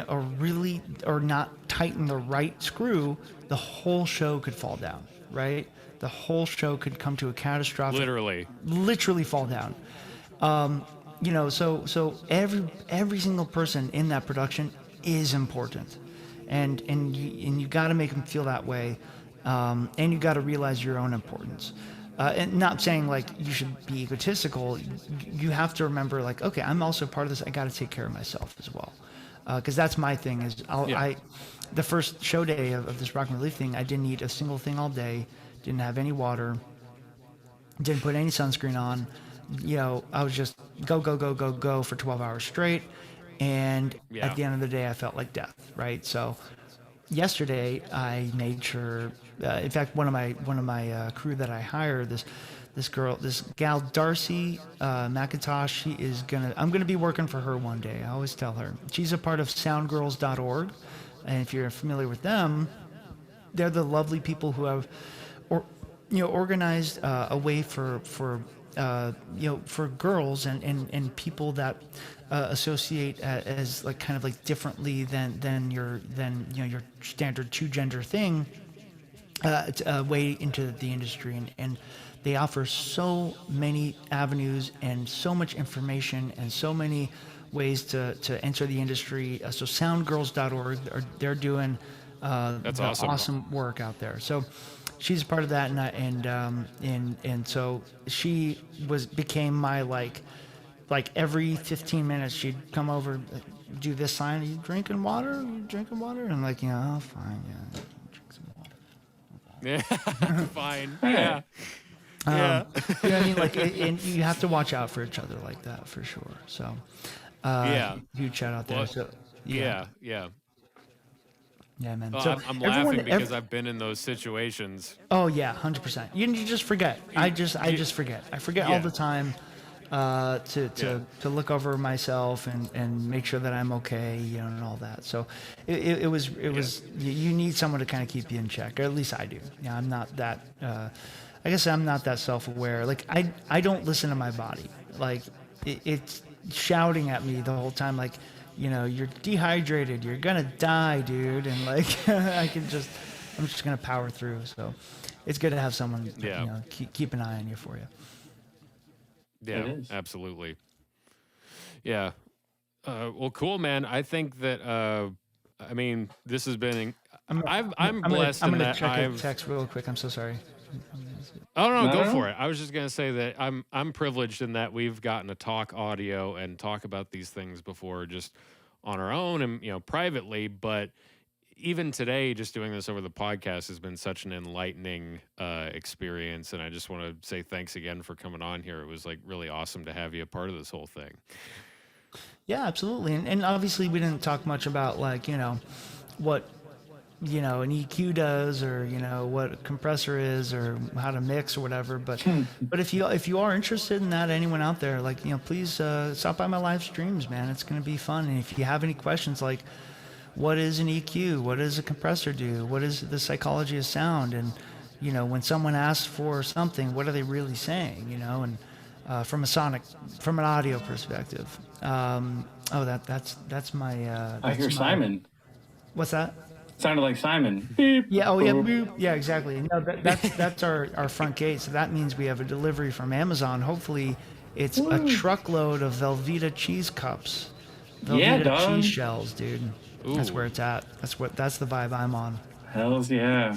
or not tighten the right screw, the whole show could fall down, right? The whole show could come to a catastrophic, literally fall down. So every single person in that production is important, and you got to make them feel that way, and you got to realize your own importance. And not saying like you should be egotistical. You have to remember like, okay, I'm also part of this. I got to take care of myself as well, because that's my thing. Is the first show day of this Rock and Relief thing, I didn't eat a single thing all day. Didn't have any water. Didn't put any sunscreen on. I was just go for 12 hours straight. And at the end of the day, I felt like death, right? So yesterday, I made sure. In fact, one of my crew that I hired, this gal Darcy McIntosh, I'm gonna be working for her one day. I always tell her she's a part of SoundGirls.org, and if you're familiar with them, they're the lovely people who have, organized a way for girls and people that associate as like kind of like differently than your standard two gender thing, a way into the industry, and they offer so many avenues and so much information and so many ways to enter the industry. So soundgirls.org, they're doing that's awesome work out there. So she's a part of that, and so she became my like every 15 minutes she'd come over, do this sign. Are you drinking water? And I'm like, oh, fine, yeah, drink some water. Yeah, fine. Yeah. Yeah. You know what I mean? Like, and you have to watch out for each other like that for sure. So, huge shout out there. Well, So, yeah. Yeah, man. Well, So I'm laughing because I've been in those situations. Oh yeah, 100%. You just forget. I just forget. I forget all the time to look over myself and make sure that I'm okay, and all that. So it was you need someone to kind of keep you in check, or at least I do. Yeah, I'm not that. I guess I'm not that self-aware. Like I don't listen to my body. Like it's shouting at me the whole time. Like, you're dehydrated. You're gonna die, dude. And like I'm just gonna power through. So it's good to have someone, keep an eye on you for you. Yeah, absolutely. Yeah. Well, cool, man. I think that. I mean, this has been. I'm blessed. I'm gonna check a text real quick. I'm so sorry. Oh no, go for it. I was just gonna say that I'm privileged in that we've gotten to talk audio and talk about these things before, just on our own and privately. But even today, just doing this over the podcast has been such an enlightening experience, and I just want to say thanks again for coming on here. It was like really awesome to have you a part of this whole thing. Yeah, absolutely. And obviously, we didn't talk much about like what an EQ does, or what a compressor is, or how to mix or whatever. But if you are interested in that, anyone out there, like please stop by my live streams, man. It's gonna be fun. And if you have any questions, like what is an EQ, what does a compressor do, what is the psychology of sound, and when someone asks for something, what are they really saying, and from an audio perspective. That's my. I hear Simon. What's that? Sounded like Simon. Beep. Yeah. Oh, yeah. Boop. Yeah. Exactly. No, that's our front gate. So that means we have a delivery from Amazon. Hopefully, it's a truckload of Velveeta cheese cups. Velveeta cheese shells, dude. Ooh. That's where it's at. That's the vibe I'm on. Hells yeah.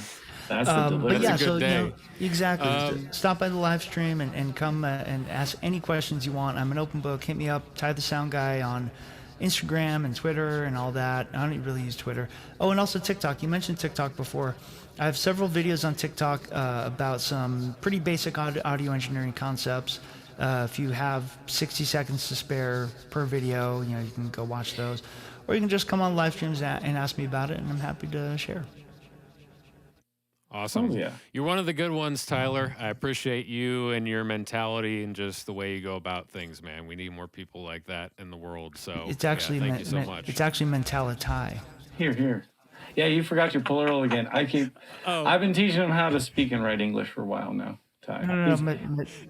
That's the But delivery. yeah, a good so day. exactly. Stop by the live stream and come and ask any questions you want. I'm an open book. Hit me up, Ty the Sound Guy on Instagram and Twitter and all that. I don't really use Twitter. Oh, and also TikTok. You mentioned TikTok before. I have several videos on TikTok about some pretty basic audio engineering concepts. If you have 60 seconds to spare per video, you can go watch those, or you can just come on live streams and ask me about it, and I'm happy to share. Awesome. Oh, yeah. You're one of the good ones, Tyler. I appreciate you and your mentality and just the way you go about things, man. We need more people like that in the world. So It's actually thank you so much. it's actually mentality. Here. Yeah, you forgot your plural again. I've been teaching him how to speak and write English for a while now, Ty. No,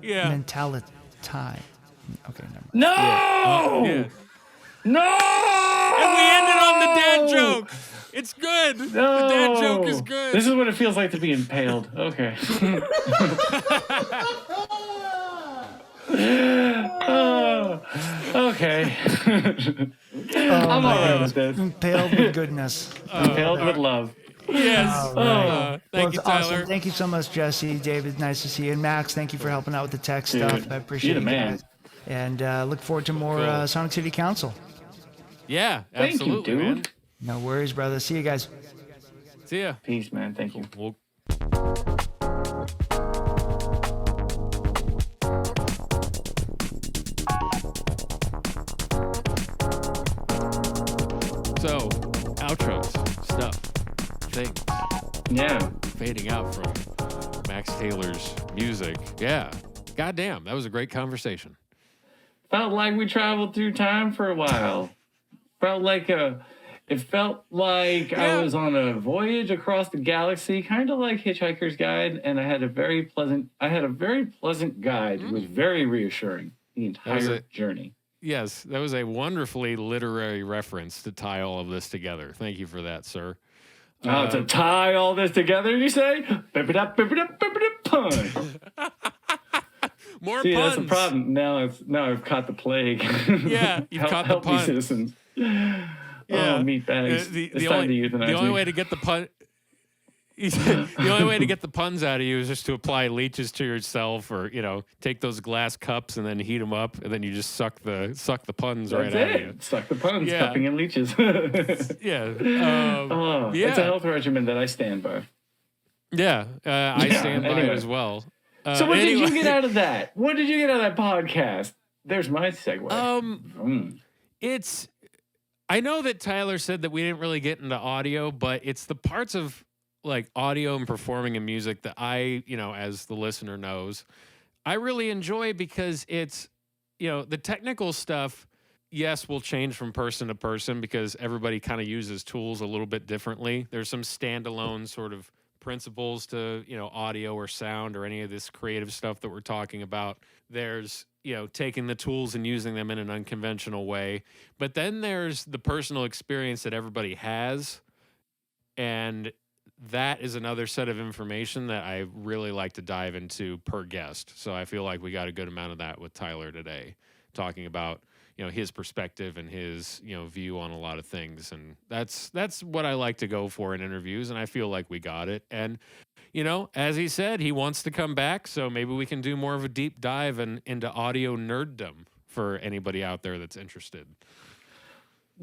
Yeah. mentality. Okay, never mind. No! Yeah. No! And we ended on the dad joke. It's good. No! The dad joke is good. This is what it feels like to be impaled. Okay. Okay. I'm all right with this. Impaled with goodness. Impaled with love. Yes. Thank you, it's Tyler. awesome. Thank you so much, Jesse. David, nice to see you. And Max, thank you for helping out with the tech stuff. I appreciate you're the you man. guys. And look forward to more Cool. Sonic City Council. Yeah, Thank you, absolutely, dude. man. No worries, brother. See you guys. See ya. Peace, man. Thank you. We'll So, outros, stuff, things, Yeah. fading out from Max Taylor's music. Yeah. Goddamn, that was a great conversation. Felt like we traveled through time for a while. It felt like I Yeah. was on a voyage across the galaxy, kind of like Hitchhiker's Guide, and I had a very pleasant guide who was very reassuring the entire journey. Yes, that was a wonderfully literary reference to tie all of this together. Thank you for that, sir. To tie all this together, you say? Pun. More See, puns. that's the problem. Now I've caught the plague. Yeah, you've caught the help me, puns. citizens. Yeah. Oh, meatbags. It's time to euthanize the only me. way to get the pun. The only way to get the puns out of you is just to apply leeches to yourself, or take those glass cups and then heat them up, and then you just suck the puns right That's out of you. it. Suck the puns, Yeah. cupping and leeches. Yeah, It's a health regimen that I stand by. I stand by it anyway. as well. So what did you get out of that? What did you get out of that podcast? There's my segue. I know that Tyler said that we didn't really get into audio, but it's the parts of like audio and performing and music that I, as the listener knows, I really enjoy, because it's, the technical stuff, yes, will change from person to person because everybody kind of uses tools a little bit differently. There's some standalone sort of principles to, audio or sound or any of this creative stuff that we're talking about. There's, taking the tools and using them in an unconventional way. But then there's the personal experience that everybody has. And that is another set of information that I really like to dive into per guest. So I feel like we got a good amount of that with Tyler today, talking about, his perspective and his, view on a lot of things. And that's what I like to go for in interviews. And I feel like we got it. And, as he said, he wants to come back. So maybe we can do more of a deep dive into audio nerddom for anybody out there that's interested.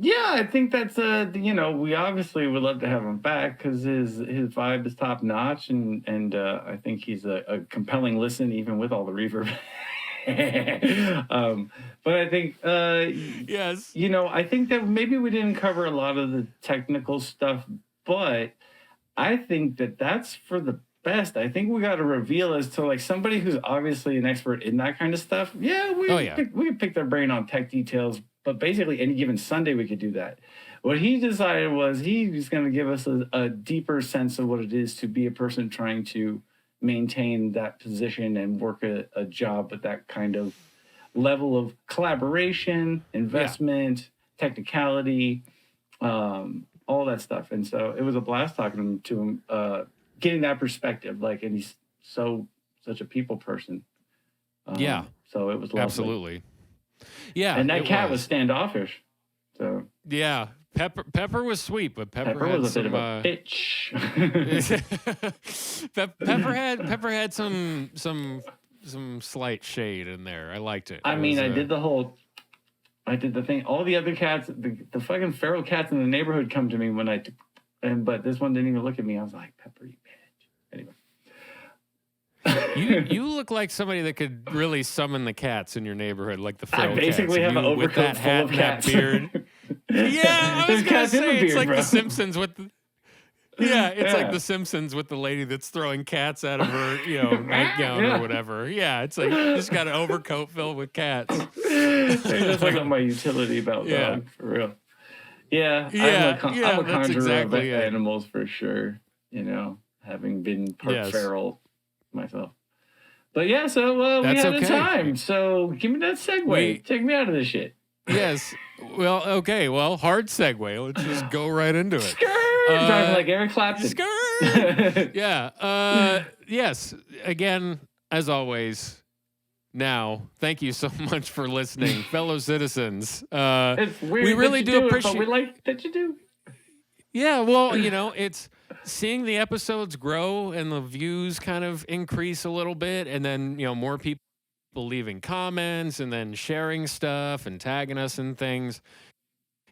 Yeah, I think that's we obviously would love to have him back because his vibe is top notch, and I think he's a compelling listen even with all the reverb. But I think Yes, I think that maybe we didn't cover a lot of the technical stuff, but I think that that's for the best. I think we got to reveal as to like somebody who's obviously an expert in that kind of stuff. Yeah, we could pick their brain on tech details. But basically, any given Sunday, we could do that. What he decided was he was going to give us a deeper sense of what it is to be a person trying to maintain that position and work a job with that kind of level of collaboration, investment, technicality, all that stuff. And so it was a blast talking to him, getting that perspective. And he's such a people person. So it was lovely. absolutely. Yeah, And that cat was standoffish. So yeah, Pepper was sweet, but Pepper had was a some. bit of a bitch. Pepper had some slight shade in there. I liked it. I mean, I did the thing. All the other cats, the fucking feral cats in the neighborhood come to me when but this one didn't even look at me. I was like, Pepper, you bitch. Anyway. You look like somebody that could really summon the cats in your neighborhood, like the feral cats. I basically have an with overcoat that full hat of and that cats. beard. Yeah, I was gonna say it's like The Simpsons with the. Yeah, it's like The Simpsons with the lady that's throwing cats out of her, nightgown or whatever. Yeah, it's like just got an overcoat filled with cats. That's like my utility belt dog, for real. Yeah, I'm a conjurer of animals for sure. Having been part feral myself. But yeah, so we had a time. So give me that segue. Take me out of this shit. Yes. Well, okay. Well, hard segue. Let's just go right into it. Driving like Eric Clapton. Yeah. Yes. Again, as always. Now, thank you so much for listening, fellow citizens. It's weird. We really do appreciate. But we like that you do. Yeah. Well, it's seeing the episodes grow and the views kind of increase a little bit, and then more people leaving comments and then sharing stuff and tagging us in things.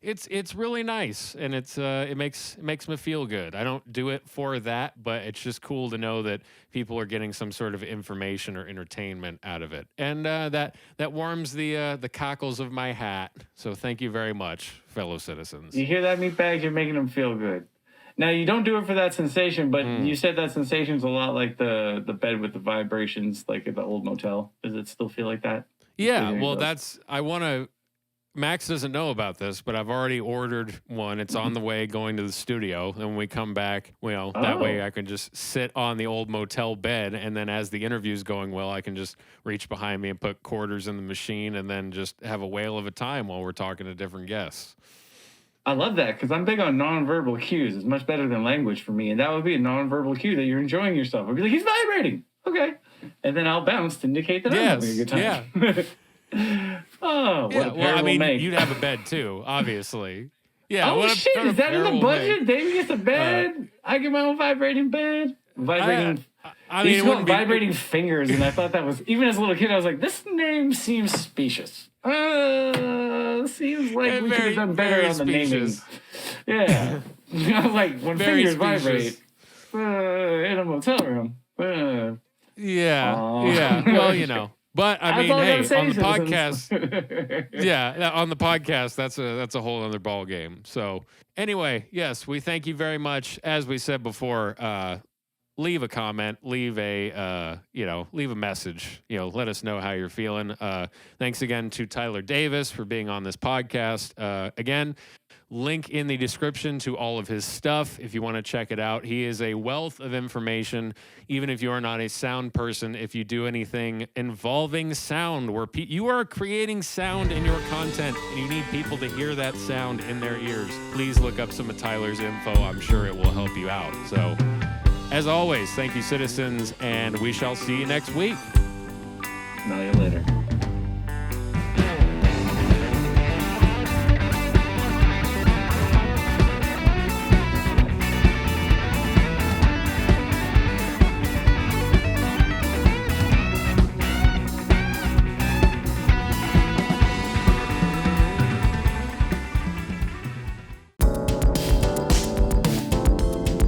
It's really nice, and it makes me feel good. I don't do it for that, but it's just cool to know that people are getting some sort of information or entertainment out of it, and that warms the cockles of my hat. So thank you very much, fellow citizens. You hear that, meatbags? You're making them feel good. Now, you don't do it for that sensation, but you said that sensation's a lot like the bed with the vibrations, like at the old motel. Does it still feel like that? Yeah, well, Max doesn't know about this, but I've already ordered one. It's on the way going to the studio. And when we come back, that way I can just sit on the old motel bed. And then as the interview's going well, I can just reach behind me and put quarters in the machine and then just have a whale of a time while we're talking to different guests. I love that because I'm big on nonverbal cues. It's much better than language for me. And that would be a nonverbal cue that you're enjoying yourself. I'd be like, he's vibrating. Okay. And then I'll bounce to indicate that I'm having a good time. Yeah. Oh, what a pair we'll make. You'd have a bed too, obviously. Yeah. Oh, shit. Is that in the budget? Davey gets a bed. I get my own vibrating bed. Vibrating. These vibrating fingers. And I thought that was, even as a little kid, I was like, this name seems specious. Seems like we could have done better on the naming. Yeah. I was like, when fingers vibrate in a motel room. Yeah. Well, But I mean, hey, on the podcast, on the podcast, that's a whole other ball game. So anyway, yes, we thank you very much. As we said before, leave a comment, leave a message. Let us know how you're feeling. Thanks again to Tyler Davis for being on this podcast. Again, link in the description to all of his stuff if you want to check it out. He is a wealth of information, even if you are not a sound person. If you do anything involving sound, where you are creating sound in your content and you need people to hear that sound in their ears, please look up some of Tyler's info. I'm sure it will help you out. So, as always, thank you, citizens, and we shall see you next week. Smell you later.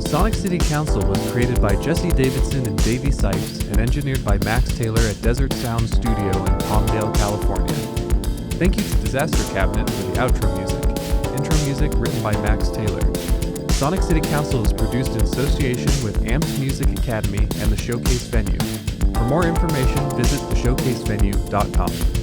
Sonic City Council was created by Jesse Davidson and Davey Sipes and engineered by Max Taylor at Desert Sound Studio in Palmdale, California. Thank you to Disaster Cabinet for the outro music. Intro music written by Max Taylor. Sonic City Council is produced in association with Amped Music Academy and the Showcase Venue. For more information, visit theshowcasevenue.com.